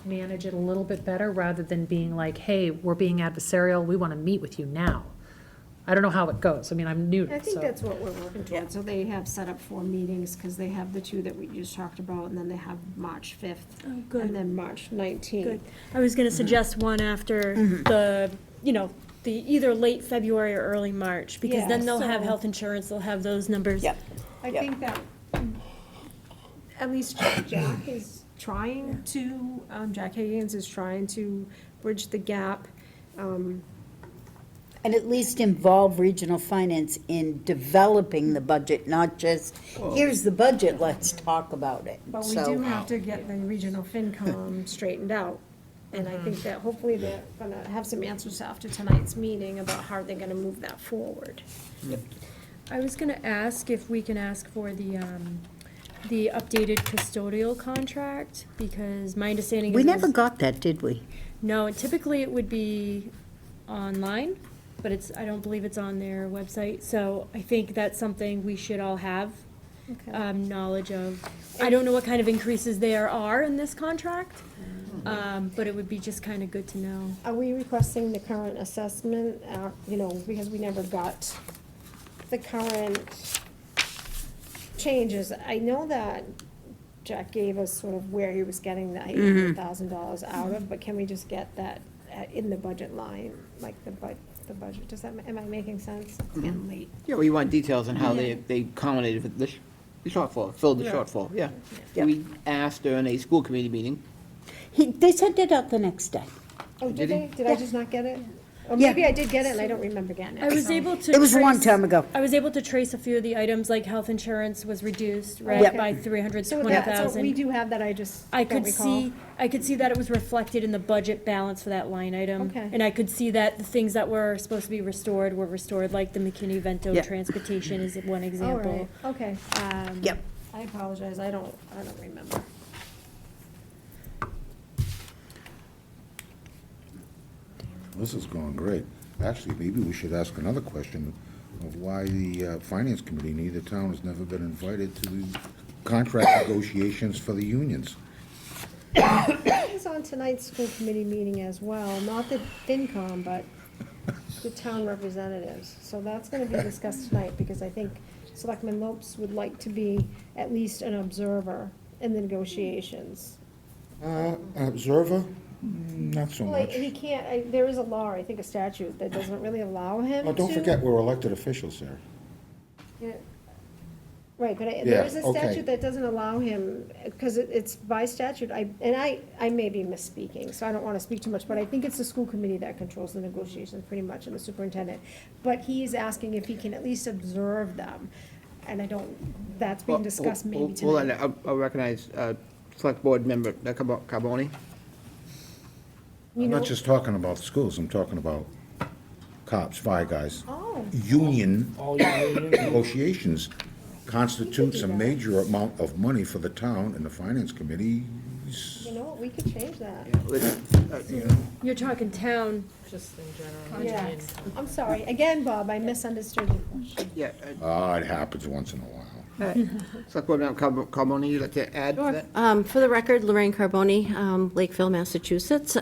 manage it a little bit better, rather than being like, hey, we're being adversarial, we want to meet with you now. I don't know how it goes, I mean, I'm new to I it, think so. that's what we're working towards. So they have set up 4 meetings, because they have the 2 that we just talked about, and then they have March 5th. Oh, good. And then March 19th. Good. I was gonna suggest one after the, the either late February or early March, because then Yeah, they'll have so- health insurance, they'll have those numbers. Yep. I think that at least Jack is trying to, Jack Higgins is trying to bridge the gap. And at least involve regional finance in developing the budget, not just, here's the budget, let's talk about it. But we So- do have to get the regional FinCom straightened out. And I think that hopefully they're gonna have some answers after tonight's meeting about how they're gonna move that forward. I was gonna ask if we can ask for the updated custodial contract, because my understanding is. We never got that, did we? No, typically it would be online, but I don't believe it's on their website, so I think that's something we should all have, knowledge of. I don't know what kind of increases there are in this contract, but it would be just kind of good to know. Are we requesting the current assessment, because we never got the current changes? I know that Jack gave us sort of where he was getting the $800,000 out of, but can we just get that in the budget line, like the budget? Does that, am I making sense? It's getting late. Yeah, well, you want details on how they accommodated for the shortfall, filled the Yeah. shortfall, yeah. Yeah. We asked during a school committee meeting. They sent it out the next day. Oh, did Did he? they? Did I just not get it? Or Yeah. maybe I did get it and I don't remember getting it. I was so- able to. It was a long trace- time ago. I was able to trace a few of the items, like health insurance was reduced, right, Yep. by So 320,000. we do have that, I just I don't could recall. see that it was reflected in the budget balance for that line item. Okay. And I could see that the things that were supposed to be restored were restored, like the McKinney-Vento Yeah. transportation is one All example. right, okay. Yep. I apologize, I don't remember. This is going great. Actually, maybe we should ask another question of why the Finance Committee in either town has never been invited to the contract negotiations for the unions. It was on tonight's school committee meeting as well, not the FinCom, but the town representatives. So that's gonna be discussed tonight, because I think Selectman Lopes would like to be at least an observer in the negotiations. An observer? Not so Well, much. he can't, there is a law, I think a statute, that doesn't really allow him to. Oh, don't forget, we're elected officials there. Yeah. Right, but there Yeah, is a okay. statute that doesn't allow him, because it's by statute, I may be misspeaking, so I don't want to speak too much, but I think it's the school committee that controls the negotiations pretty much, and the superintendent. But he's asking if he can at least observe them, and that's being discussed maybe Hold on, tonight. I'll recognize Select Board Member Carboni. You I'm know- not just talking about schools, I'm talking about cops, fire guys. Oh, Union All union, negotiations constitutes a major amount of money for the town, and the Finance Committee you know what, we could change that. You're talking town, Just in general. Yes, I'm sorry, again, Bob, I misunderstood your question. Yeah, it happens once in a while. Select Board Member Carboni, you'd like to add to that? For the record, Lorraine Carboni, Lakeville, Massachusetts.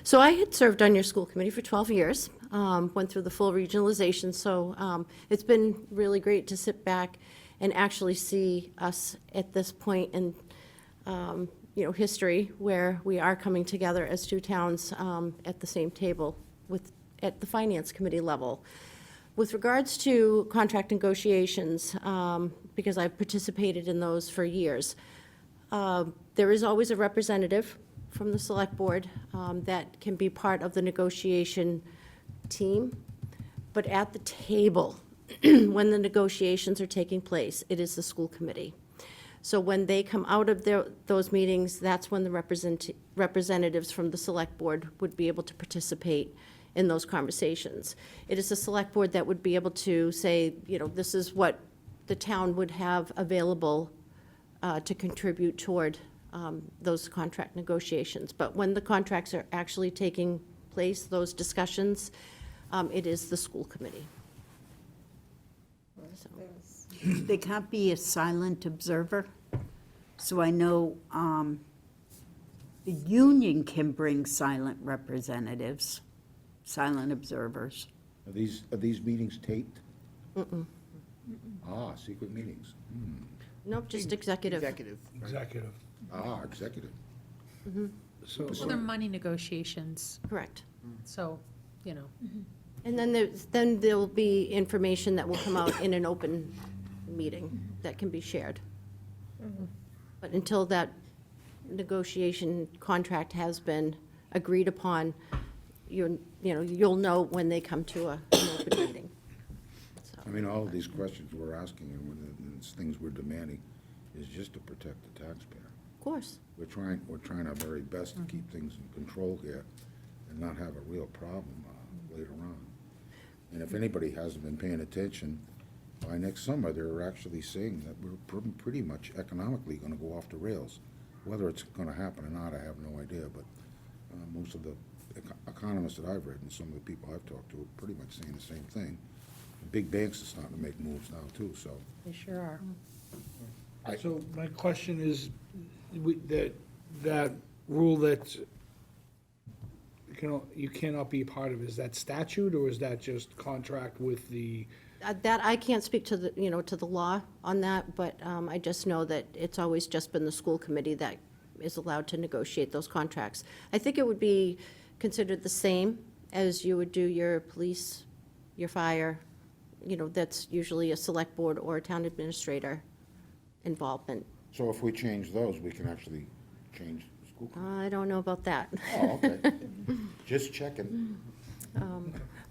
So I had served on your school committee for 12 years, went through the full regionalization, so it's been really great to sit back and actually see us at this point in, history, where we are coming together as two towns at the same table at the Finance Committee level. With regards to contract negotiations, because I've participated in those for years, there is always a representative from the Select Board that can be part of the negotiation team. But at the table, when the negotiations are taking place, it is the school committee. So when they come out of those meetings, that's when the representatives from the Select Board would be able to participate in those conversations. It is the Select Board that would be able to say, this is what the town would have available to contribute toward those contract negotiations. But when the contracts are actually taking place, those discussions, it is the school committee. So, They can't be a silent observer. So I know the union can bring silent representatives, silent observers. Are these meetings taped? Ah, secret meetings. nope, just executive. Executive. Executive. Ah, executive. So, Well, they're money negotiations, Correct. so, you know. And then there'll be information that will come out in an open meeting that can be shared. But until that negotiation contract has been agreed upon, you'll know when they come to an open meeting. So, I mean, all of these questions we're asking and these things we're demanding is just to protect the taxpayer. of course. We're trying our very best to keep things in control here and not have a real problem later on. And if anybody hasn't been paying attention, by next summer, they're actually saying that we're pretty much economically gonna go off the rails. Whether it's gonna happen or not, I have no idea, but most of the economists that I've read and some of the people I've talked to are pretty much saying the same thing. The big banks are starting to make moves now too, so. They sure are. so my question is, that rule that you cannot be a part of, is that statute, or is that just contract with the? That, I can't speak to the law on that, but I just know that it's always just been the school committee that is allowed to negotiate those contracts. I think it would be considered the same as you would do your police, your fire, that's usually a select board or a town administrator involvement. So if we change those, we can actually change the school committee? I don't know about that. Oh, okay. Just checking.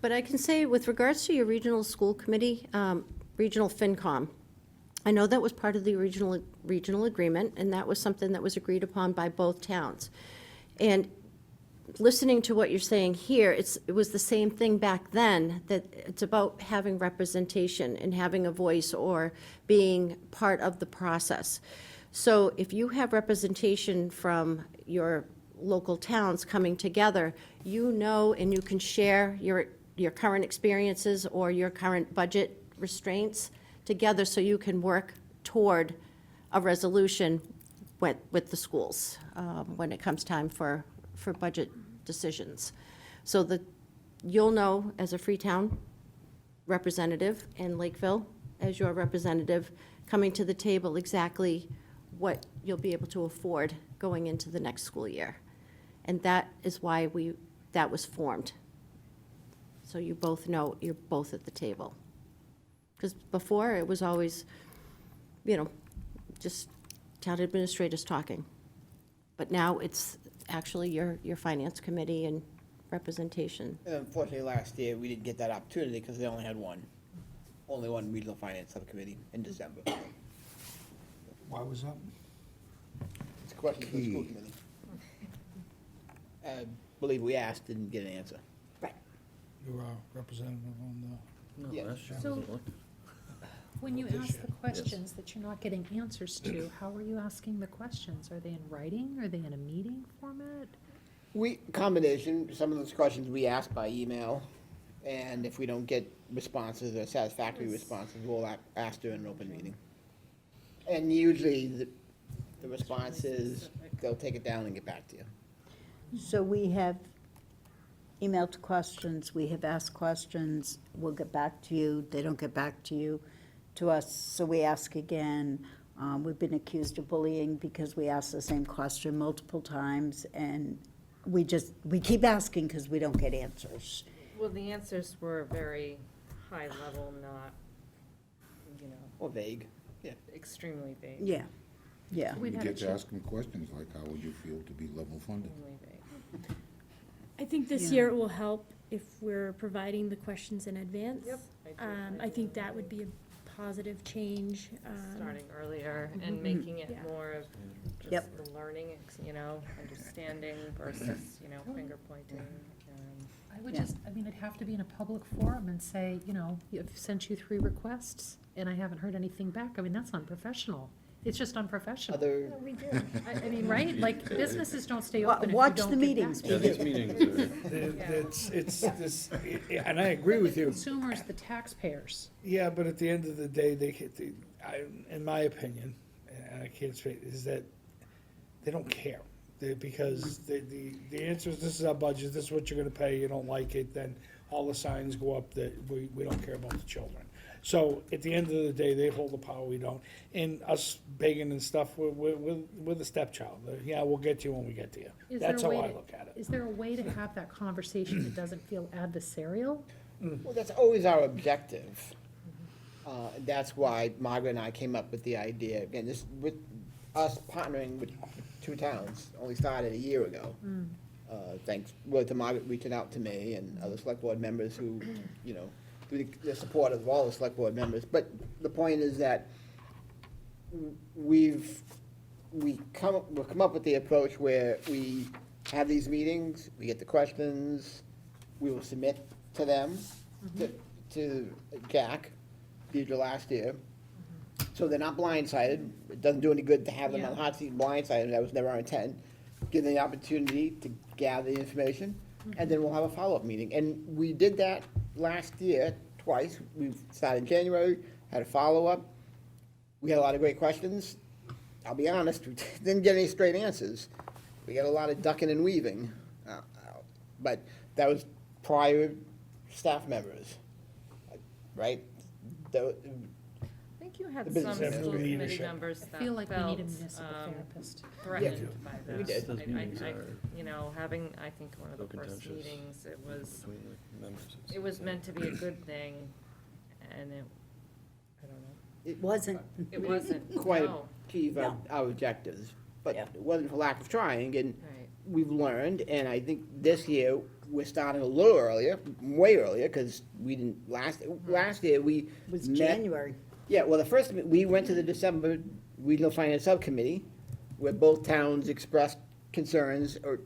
But I can say, with regards to your regional school committee, regional FinCom, I know that was part of the regional agreement, and that was something that was agreed upon by both towns. And listening to what you're saying here, it was the same thing back then, that it's about having representation and having a voice or being part of the process. So if you have representation from your local towns coming together, and you can share your current experiences or your current budget restraints together, so you can work toward a resolution with the schools when it comes time for budget decisions. So that you'll know, as a Freetown representative, and Lakeville as your representative, coming to the table exactly what you'll be able to afford going into the next school year. And that is why that was formed. So you both know you're both at the table. Because before, it was always, just town administrators talking. But now it's actually your finance committee and representation. And unfortunately, last year, we didn't get that opportunity because they only had only one regional finance subcommittee in December. Why was that? It's a question for the school committee. I believe we asked, didn't get an answer. You're a representative on No, Yeah. last year So- wasn't elected. When you ask the questions that you're not getting answers to, how are you asking the questions? Are they in writing? Are they in a meeting format? Combination, some of those questions we ask by email, and if we don't get responses or satisfactory responses, we'll ask during an open meeting. And usually, the response is, they'll take it down and get back to you. So we have emailed questions, we have asked questions, we'll get back to you, they don't get back to us, so we ask again. We've been accused of bullying because we ask the same question multiple times, and we keep asking because we don't get answers. Well, the answers were very high level, not, Or vague. extremely vague. Yeah, yeah. We get to ask them questions like, how would you feel to be level funded? Extremely vague. I think this year it will help if we're providing the questions in advance. Yep. I think that would be a positive change. Starting earlier and making it Yeah. more of just Yep. the learning, understanding versus, finger pointing. I would it'd have to be in a public forum and say, I've sent you 3 requests and I haven't heard anything back. That's unprofessional. It's just unprofessional. Other, We do. I mean, right? Like, businesses don't stay open if you Watch don't the give meetings. back. Yeah, these meetings are. It's this, and I agree with you. Consumers, the taxpayers. Yeah, but at the end of the day, in my opinion, and I can't say, is that they don't care. Because the answer is, this is our budget, this is what you're gonna pay, you don't like it, then all the signs go up that we don't care about the children. So at the end of the day, they hold the power, we don't. And us begging and stuff, we're the stepchild. Yeah, we'll get you when we get to you. Is there That's a how way I to- look at it. Is there a way to have that conversation that doesn't feel adversarial? well, that's always our objective. That's why Margaret and I came up with the idea, again, this, with us partnering with two towns, only started a year ago. Thanks, well, to Margaret reaching out to me and other select board members who, you know, through the support of all the select board members. But the point is that we've come up with the approach where we have these meetings, we get the questions, we will submit to them, to Jack, Deidre last year. So they're not blindsided. It doesn't do any good to have them on the hot seat blindsided. That was never our intent. Give them the opportunity to gather the information, and then we'll have a follow-up meeting. And we did that last year twice. We started in January, had a follow-up. We had a lot of great questions. I'll be honest, we didn't get any straight answers. We got a lot of ducking and weaving. But that was prior staff members, right? I think you had The some business school leadership. committee members I that feel like we need a felt, municipal therapist. threatened by this. we did. Those meetings are You know, having, I think, one of so the first contentious meetings, it was, between the members. it was meant to be a good thing, and it, I don't know, It wasn't. it wasn't, Quite no, achieve our objectives, but Yeah. it wasn't for lack of trying, and right. we've learned, and I think this year, we're starting a little earlier, way earlier, because we didn't, last year, we It was met- January. Yeah, well, we went to the December Regional Finance Subcommittee, where both towns expressed concerns or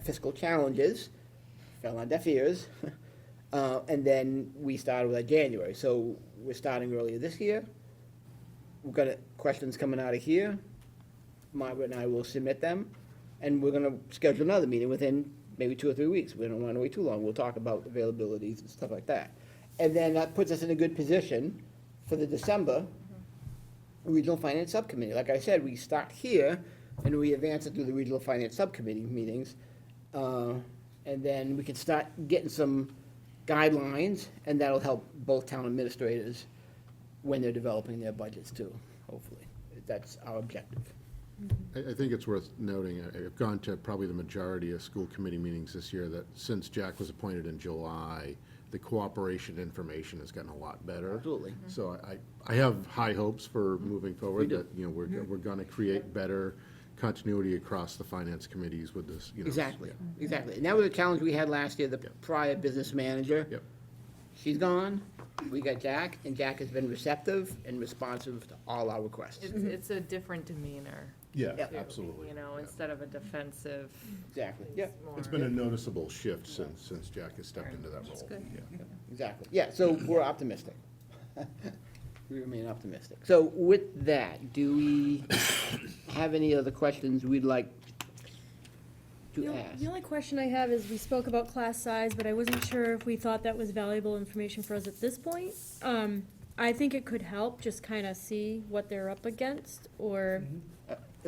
fiscal challenges, fell on deaf ears, and then we started with that January, so we're starting earlier this year. We've got questions coming out of here, Margaret and I will submit them, and we're gonna schedule another meeting within maybe 2 or 3 weeks. We don't wanna wait too long, we'll talk about availabilities and stuff like that. And then that puts us in a good position for the December Regional Finance Subcommittee. Like I said, we start here, and we advance it through the Regional Finance Subcommittee meetings. And then we can start getting some guidelines, and that'll help both town administrators when they're developing their budgets too, hopefully. That's our objective. I think it's worth noting, I've gone to probably the majority of school committee meetings this year, that since Jack was appointed in July, the cooperation information has gotten a lot better. Absolutely. So I have high hopes for moving forward, do. that, you know, we're gonna create better continuity across the finance committees with this, you know. Exactly, exactly. And that was a challenge we had last year, the prior business manager. Yep. She's gone, we got Jack, and Jack has been receptive and responsive to all our requests. It's a different demeanor. Yeah, Yeah. too, absolutely. You know, instead of a defensive. Exactly, yeah, It's been a noticeable shift since Jack has stepped into that role. Yeah. exactly. Yeah, so we're optimistic. We remain optimistic. So with that, do we have any other questions we'd like to ask? The only question I have is, we spoke about class size, but I wasn't sure if we thought that was valuable information for us at this point. I think it could help, just kind of see what they're up against, or,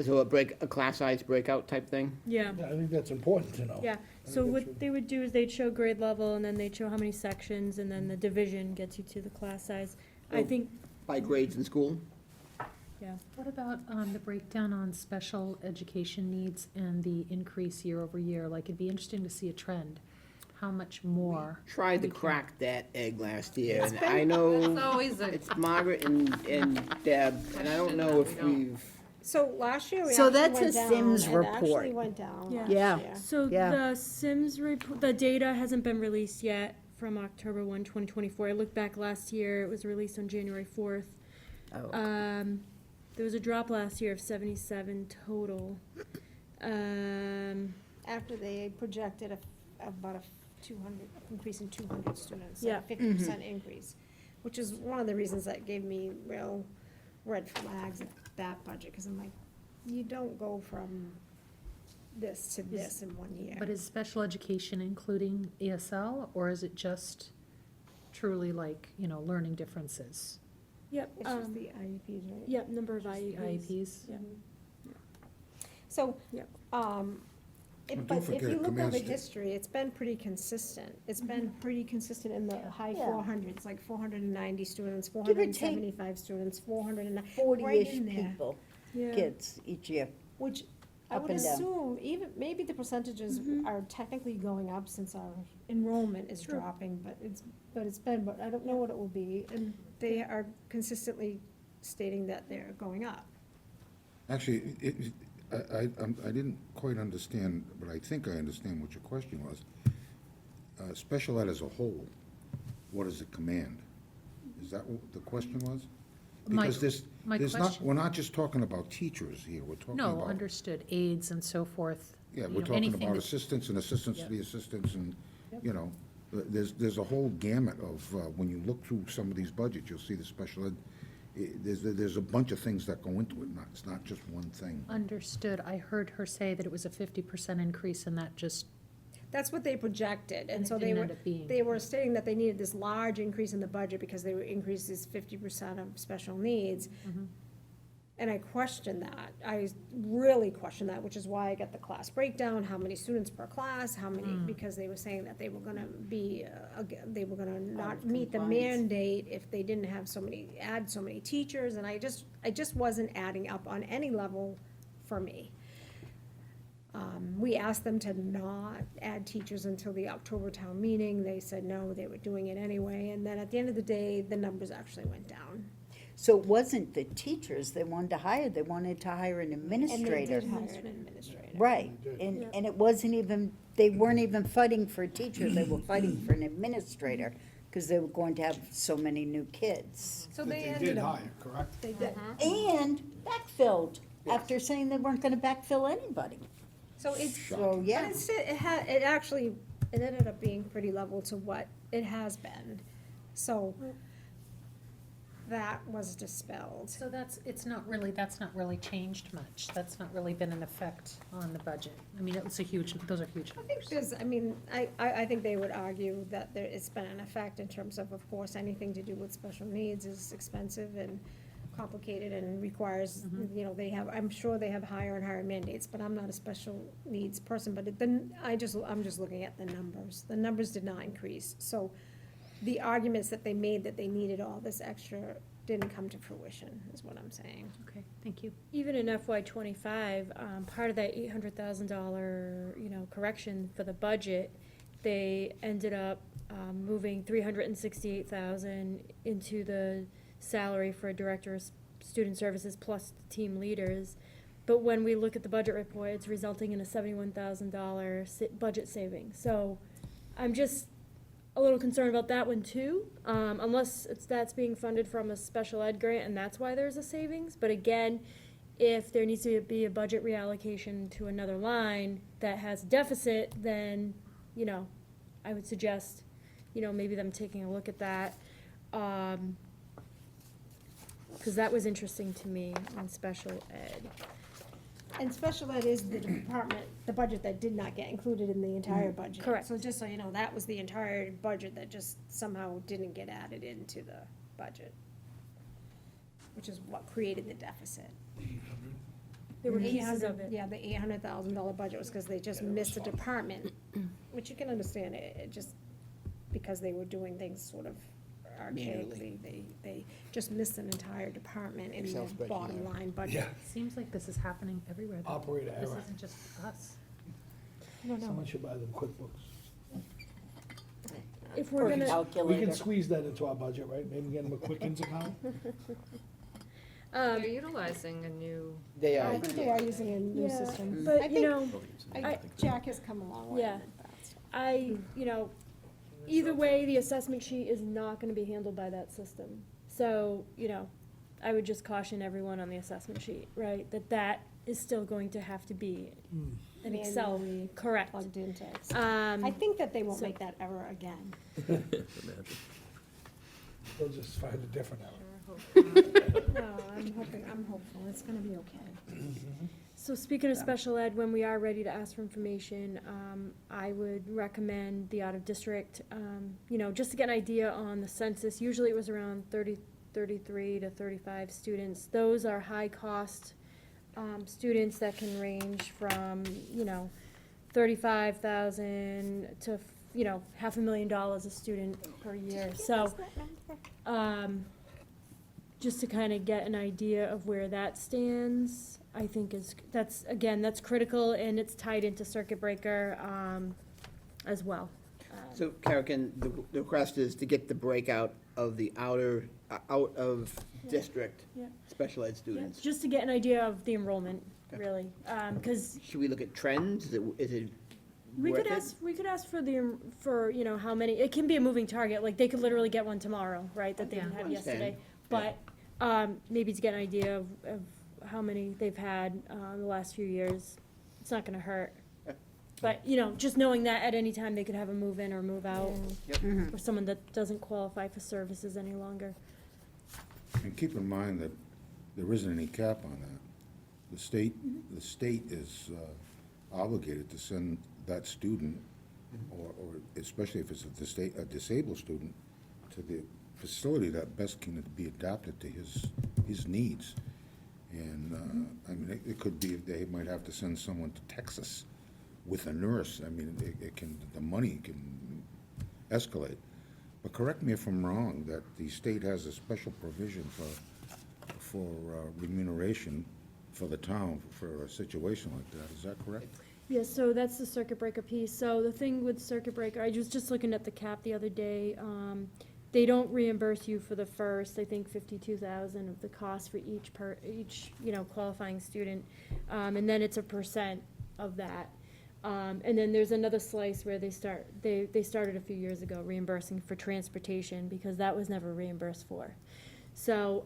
So a class size breakout type thing? yeah. Yeah, I think that's important to know. Yeah, so what they would do is they'd show grade level, and then they'd show how many sections, and then the division gets you to the class size. I Oh. think, By grades in school? yeah. What about the breakdown on special education needs and the increase year over year? Like, it'd be interesting to see a trend. How much more? Tried to crack that egg last year, and I know It's always a, it's Margaret and Deb, and I don't know if we've, So last year, we So actually that's a went down. Sims It report. actually went down Yeah. last Yeah. year. So Yeah. the Sims report, the data hasn't been released yet from October 1, 2024. I looked back last year, it was released on January 4th. Oh. There was a drop last year of 77 total. After they projected about a 200, increase in 200 students, so Yeah. a 50% increase, which is one of the reasons that gave me real red flags. that budget, because I'm like, you don't go from this to this in 1 year. But is special education including ESL, or is it just truly like, learning differences? Yep, It's just the IEPs, right? yep, number of The IEPs. IEPs? Yeah. So, Yep. Well, don't but if forget, you it look commands over the- history, it's been pretty consistent. It's been pretty consistent in the high Yeah. 400s, like 490 students, Give or take 475 students, 409, right 40-ish in there. people, Yeah. kids each year. Which I Up would and down. assume, even, maybe the percentages are technically going up since our enrollment is True. dropping, but it's been, but I don't know what it will be. And they are consistently stating that they're going up. Actually, I didn't quite understand, but I think I understand what your question was. Special ed as a whole, what does it command? Is that what the question was? My- Because my there's not, question- we're not just talking about teachers here, we're talking No, about. understood, aides and so forth. Yeah, you we're know, talking anything about that- assistants and assistants to Yep. the assistants and, there's a whole gamut of, when you look through some of these budgets, you'll see the special ed, there's a bunch of things that go into it, it's not just one thing. Understood. I heard her say that it was a 50% increase, and that just, That's what they projected, And and it so didn't end up being. they were stating that they needed this large increase in the budget because they would increase this 50% of special needs. Mm-hmm. And I questioned that, I really questioned that, which is why I got the class breakdown, how many students per class, how many, because they were saying that they were gonna be, they were gonna not meet the compliance. mandate if they didn't have add so many teachers, and I just wasn't adding up on any level for me. We asked them to not add teachers until the October town meeting. They said no, they were doing it anyway. And then at the end of the day, the numbers actually went down. So it wasn't the teachers they wanted to hire, they wanted to hire an And they administrator. did hire an administrator. Right, and it wasn't even, they weren't even fighting for a teacher, they were fighting for an administrator, because they were going to have so many new kids. So That they they ended did up, hire, correct? they did. And backfilled, after saying they weren't gonna backfill anybody. So it's, So, yeah. but it ended up being pretty level to what it has been. So that was dispelled. so that's not really changed much. That's not really been an effect on the budget. I mean, those are huge I think numbers. I think they would argue that it's been an effect in terms of course, anything to do with special needs is expensive and complicated and requires, I'm sure they have higher and higher mandates, but I'm not a special needs person, but I'm just looking at the numbers. The numbers did not increase, so the arguments that they made that they needed all this extra didn't come to fruition, is what I'm saying. Okay, thank you. Even in FY '25, part of that $800,000, correction for the budget, they ended up moving $368,000 into the salary for a director of student services plus the team leaders. But when we look at the budget report, it's resulting in a $71,000 budget saving. So I'm just a little concerned about that one too, unless that's being funded from a special ed grant and that's why there's a savings. But again, if there needs to be a budget reallocation to another line that has deficit, then, I would suggest, maybe them taking a look at that. Because that was interesting to me on special ed. And special ed is the department, the budget that did not get included in the entire budget. Correct. So just so you know, that was the entire budget that just somehow didn't get added into the budget, which is what created the deficit. There were The pieces 800 of it. Yeah, the $800,000 budget was because they just missed a department, which you can understand, it just, because they were doing things sort of archaically, they just missed an entire department in Excel the spreadsheet, bottom yeah. line budget. Yeah, Seems like this is happening everywhere. though. operator This error. isn't just us. I don't know. Someone should buy them QuickBooks. If we're gonna, We Calculator. can squeeze that into our budget, right? Maybe get them a Quickens account? They're utilizing a new, They I are, think they are using a new Yeah, system. but, I you know, think Jack has come a long way Yeah. with that. so. either way, the assessment sheet is not gonna be handled by that system. So, I would just caution everyone on the assessment sheet, right, that is still going to have to be an Excel, Manually correct. Plugged into it. So I think that they won't so- make that error again. Imagine. They'll just find a different error. No, I'm hopeful, it's gonna be okay. So speaking of special ed, when we are ready to ask for information, I would recommend the out-of-district, just to get an idea on the census. Usually it was around 33 to 35 students. Those are high-cost students that can range from, 35,000 to, $500,000 a student per year. So, just to kind of get an idea of where that stands, I think that's critical, and it's tied into circuit breaker as well. So, Karen, the request is to get the breakout of the out of district Yeah. special ed students. Just to get an idea of the enrollment, really, because Should we look at trends? Is it we worth could it? ask, how many, it can be a moving target, like, they could literally get one tomorrow, right, that they didn't have Understand. yesterday. But, maybe to get an idea of how many they've had, the last few years, it's not gonna hurt. But, just knowing that at any time they could have a move in or move out, or someone that doesn't qualify for services any longer. And keep in mind that there isn't any cap on that. The state is obligated to send that student, or especially if it's a disabled student, to the facility that best can be adapted to his needs. And, it could be, they might have to send someone to Texas with a nurse. The money can escalate. But correct me if I'm wrong, that the state has a special provision for remuneration for the town for a situation like that. Is that correct? Yeah, so that's the circuit breaker piece. So the thing with circuit breaker, I was just looking at the cap the other day. They don't reimburse you for the first, I think, 52,000 of the cost for each qualifying student. And then it's a % of that. And then there's another slice where they started a few years ago reimbursing for transportation, because that was never reimbursed for. So,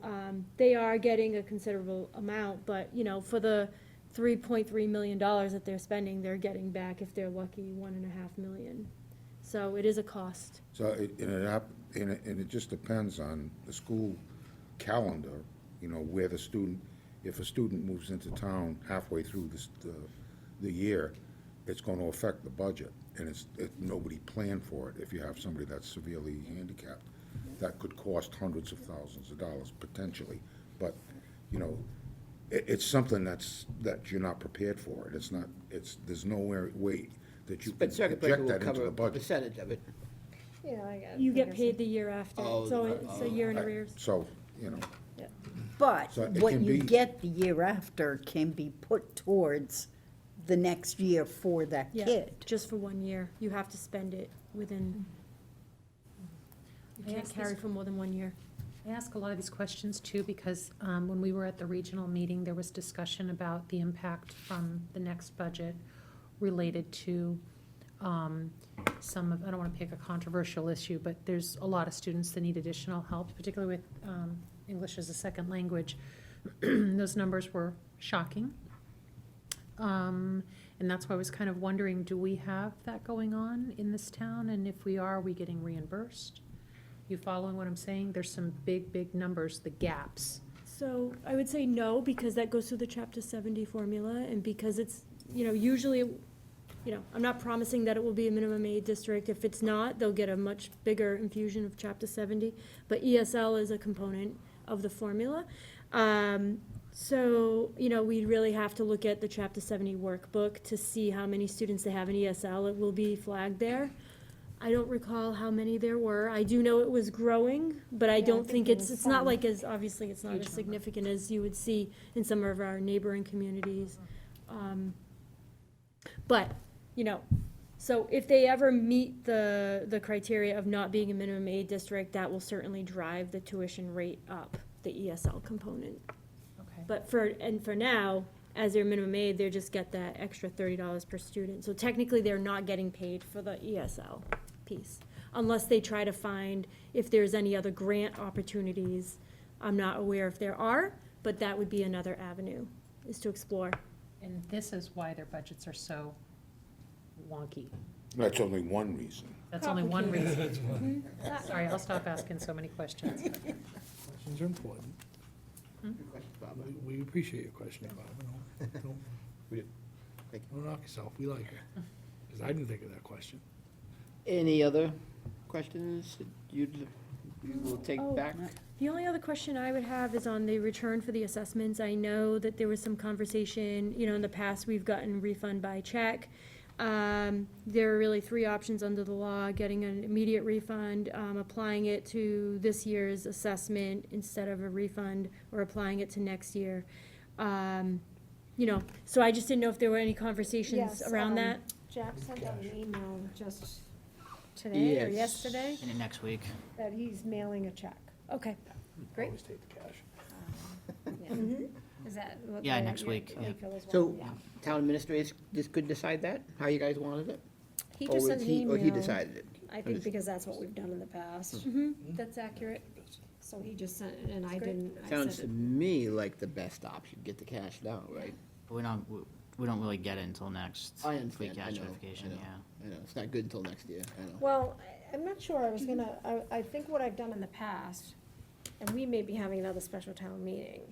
they are getting a considerable amount, but, for the $3.3 million that they're spending, they're getting back, if they're lucky, $1.5 million. So it is a cost. So it just depends on the school calendar, where the student, if a student moves into town halfway through the year, it's going to affect the budget, and nobody planned for it. If you have somebody that's severely handicapped, that could cost hundreds of thousands of dollars potentially. But, it's something that you're not prepared for. There's no way that you can But circuit breaker project will that into cover the a budget. percentage of it. Yeah, I got it. You get paid the year after, Oh, so it's a year in arrears. So, But So it what can you be- get the year after can be put towards the next year for that Yeah, kid. just for 1 year. You have to spend it within, you I can't asked carry this- for more than 1 year. I ask a lot of these questions too, because when we were at the regional meeting, there was discussion about the impact from the next budget related to some of, I don't want to pick a controversial issue, but there's a lot of students that need additional help, particularly with English as a second language. Those numbers were shocking. And that's why I was kind of wondering, do we have that going on in this town? And if we are we getting reimbursed? You following what I'm saying? There's some big numbers, the gaps. So I would say no, because that goes through the Chapter 70 formula, and because it's, usually, I'm not promising that it will be a minimum aid district. If it's not, they'll get a much bigger infusion of Chapter 70, but ESL is a component of the formula. So, we really have to look at the Chapter 70 workbook to see how many students they have in ESL. It will be flagged there. I don't recall how many there were. I do know it was growing, but I don't think there it's was not some. like obviously it's not as significant as you would see in some of our neighboring communities. But, so if they ever meet the criteria of not being a minimum aid district, that will certainly drive the tuition rate up, the ESL component. Okay. But for now, as their minimum aid, they just get that extra $30 per student. So technically, they're not getting paid for the ESL piece, unless they try to find if there's any other grant opportunities. I'm not aware if there are, but that would be another avenue, is to explore. And this is why their budgets are so wonky. That's only one reason. That's only one reason. Sorry, I'll stop asking so many questions. Questions are important. We appreciate your question, Bob. Don't knock yourself, we like it. Because I didn't think of that question. Any other questions that you will take Oh. back? The only other question I would have is on the return for the assessments. I know that there was some conversation, in the past, we've gotten refund by check. There are really three options under the law: getting an immediate refund, applying it to this year's assessment instead of a refund, or applying it to next year. So I just didn't know if there were any conversations Yes, around that. Jack sent out an email just today or Yes. yesterday In it next week. that he's mailing a check. Okay, great. Always take the cash. Is that? what Yeah, the- next your- week, yeah. Lakeville as well? So, Yeah. town administrators just could decide that, how you guys wanted it? He Or just was sent an email. Or he decided it? I think because that's what we've done in the past. Mm-hmm, that's accurate. So he just sent, it, and I great. didn't, I Sounds sent to it. me like the best option, get the cash now, right? But we don't really get it until next I free understand, I cash know, notification, I know. yeah. I know, it's not good until next year, I know. Well, I'm not sure, I was gonna, I think what I've done in the past, and we may be having another special town meeting,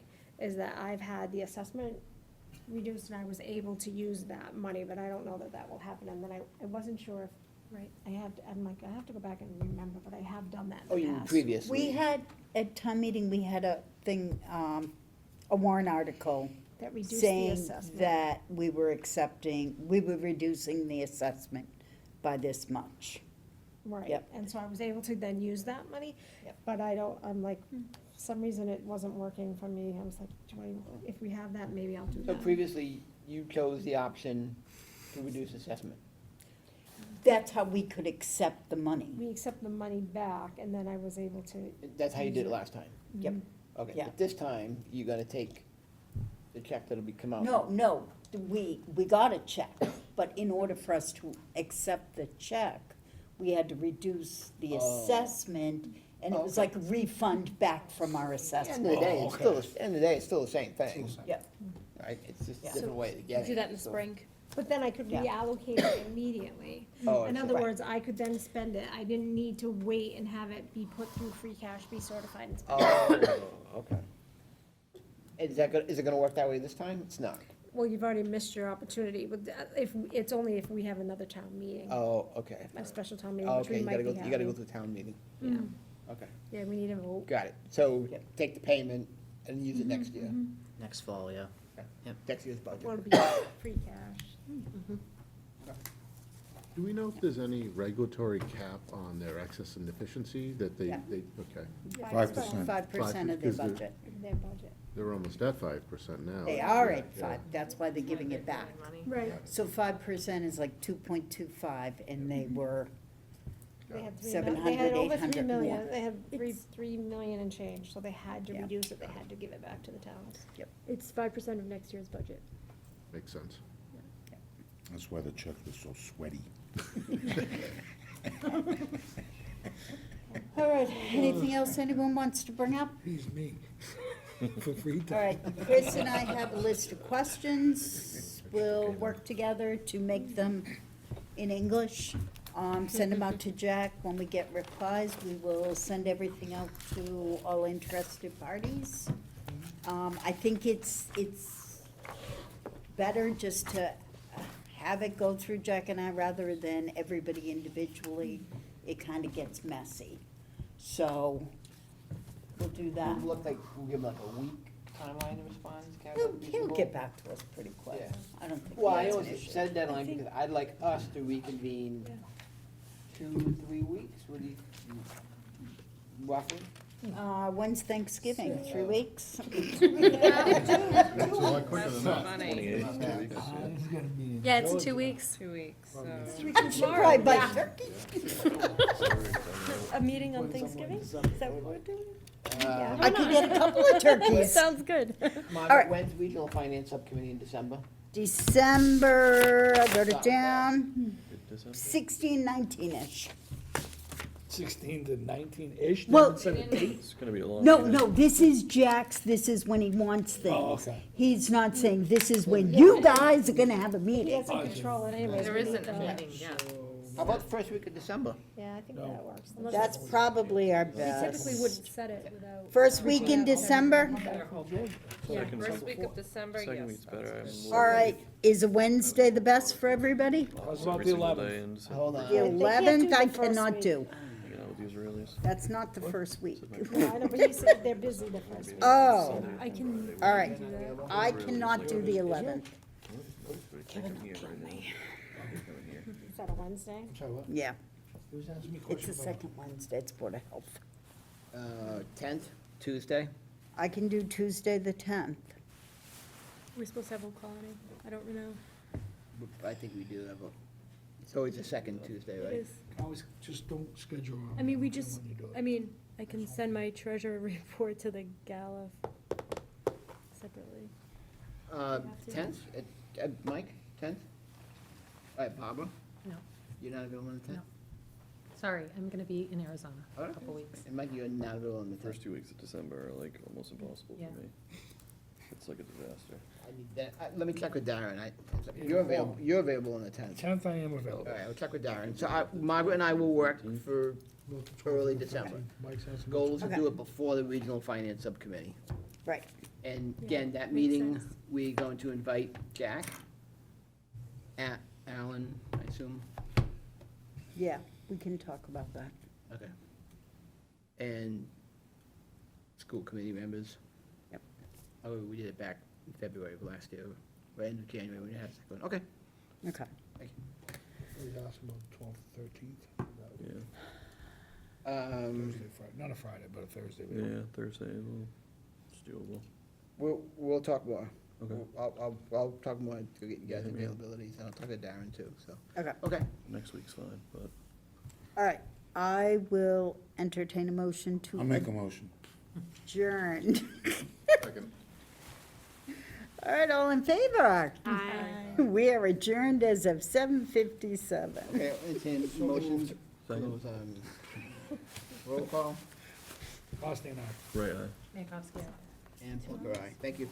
is that I've had the assessment reduced and I was able to use that money, but I don't know that that will happen, and then I wasn't sure if, right, I'm like, I have to go back and remember, but I have done that Oh, in the you past. previously? We had, at town meeting, we had a thing, a warrant article That reduced the saying assessment. that we were reducing the assessment by this much. Right, Yep. and so I was able to then use that money, Yep. but I'm like, for some reason it wasn't working for me, I was like, if we have that, maybe I'll do So that. previously, you chose the option to reduce assessment? That's how we could accept the money. We accept the money back, and then I was able to. That's how you did it last time? Yep. Okay, Yeah. but this time, you're gonna take the check that'll be come out? No, we got a check, but in order for us to accept the check, we had to reduce the Oh. assessment, and it was Okay. like a refund back from our End of assessment. the day, it's still, end of the day, it's still the same thing, Yep. right? It's just a Yeah. different way to get it. Do that in the so- spring. But then I could Yeah. reallocate it immediately. Oh, I In see. other Right. words, I could then spend it, I didn't need to wait and have it be put through free cash, be certified and spent. Oh, okay. Is it gonna work that way this time? It's not? Well, you've already missed your opportunity, but it's only if we have another town meeting, Oh, okay. a special town meeting, Oh, which okay, we you might gotta be go, you gotta go having. to the town meeting. Yeah, Okay, yeah, we need a vote. got it. So Yep. take the payment and use it next year. Next fall, yeah. Next year's budget. Want to be free cash. Do we know if there's any regulatory cap on their excess and deficiency that Yeah. okay, 5%. 5% of their Because they're- budget. Their budget. they're almost at 5% now. They are Yeah, at yeah. 5, that's why they're giving it back. Money. Right. So 5% is like 2.25, and they were, They had 700, they had over 800 3 million, more. they had It's- 3 million and change, so they had to Yeah. reduce it, they had to give it back to the towns. It's 5% of next year's budget. Makes sense. That's why the check was so sweaty. all right, anything else anyone wants to bring up? He's me. For free All right, Chris and I have a list of questions. We'll work together to make them in English. Send them out to Jack. When we get replies, we will send everything out to all interested parties. I think it's better just to have it go through Jack and I rather than everybody individually. It kind of gets messy. So we'll do that. We'll give them like a week timeline to respond, Kevin? He'll get back to us pretty quick. Yeah. I don't think Well, I that's an always issue. said deadline because I'd like us to reconvene 2-3 weeks, what do you, roughly? When's Thanksgiving? 3 weeks? It's a lot quicker than that. Yeah, it's in 2 weeks. 2 weeks, so. We can probably buy turkey. A meeting on Thanksgiving? Is that what we're doing? I could get a couple of turkeys. Sounds good. Margaret, when's Regional Finance Subcommittee in December? December, I wrote it down, 16, 19-ish. 16 to 19-ish, Well- doesn't set a date. It's gonna be a long. No, this is Jack's, this is when he wants Oh, things. okay. He's not saying this is when you guys are gonna have a He meeting. doesn't control it anyways. There we need isn't a to- meeting, yeah. How about the first week of December? Yeah, I think No. that works. That's probably our We best. typically wouldn't set it without. First week in December? Yeah. First week of December, yes. Second week's better. All right, is a Wednesday the best for everybody? How's about Every the single 11th? day in December. Hold The on. They can't do 11th, the I first cannot week. do. Hanging out with the Israelis. That's not the first week. No, I know, but he said they're busy the first week. Oh, I can. all right. I cannot do the 11th. Is that a Wednesday? Sorry, what? Yeah, Who's asking me a it's question the about? second Wednesday, it's Board of Health. 10th, Tuesday? I can do Tuesday, the 10th. We're supposed to have Oak Colony. I don't know. I think we do have a, it's always the second Tuesday, It right? is. Always, just don't schedule. I mean, we just, when you do it. I mean, I can send my treasurer report to the gala separately. have to. 10th, Mike, 10th? All right, Barbara, No, you're not available on the 10th? no. Sorry, I'm gonna be in Arizona All a right. couple weeks. And Mike, you're not available on the 10th? First 2 weeks of December are like almost impossible Yeah. for me. It's like a disaster. I need that, let me check with Darren, you're available on the 10th. 10th I am All available. right, I'll check with Darren. So Margaret and I will work for Go to 12th early and December. 13th. Mike's asking. Goal is to Okay. do it before the Regional Finance Subcommittee. Right. And Yeah, again, that makes meeting, sense. we're going to invite Jack, Alan, I assume. Yeah, we can talk about that. Okay. And school committee members. Yep. Oh, we did it back in February of last year, or end of January, we had a second one. Okay. Okay. He's asking about 12th, 13th. Yeah, Thursday, Friday, not a Friday, but a Thursday. yeah, Thursday, well, it's doable. We'll talk more. Okay. I'll talk more to get you guys Yeah, yeah. availabilities, and I'll talk to Darren too, so. Okay. Okay. Next week's fine, but All right, I will entertain a motion to I'll make a motion. adjourn. Second. All right, all in favor? We are adjourned as of 7:57. Okay, entertain motions. Second. Roll call, Austin and I. right eye. Makovsky, aye. and Plummer, aye. Thank you.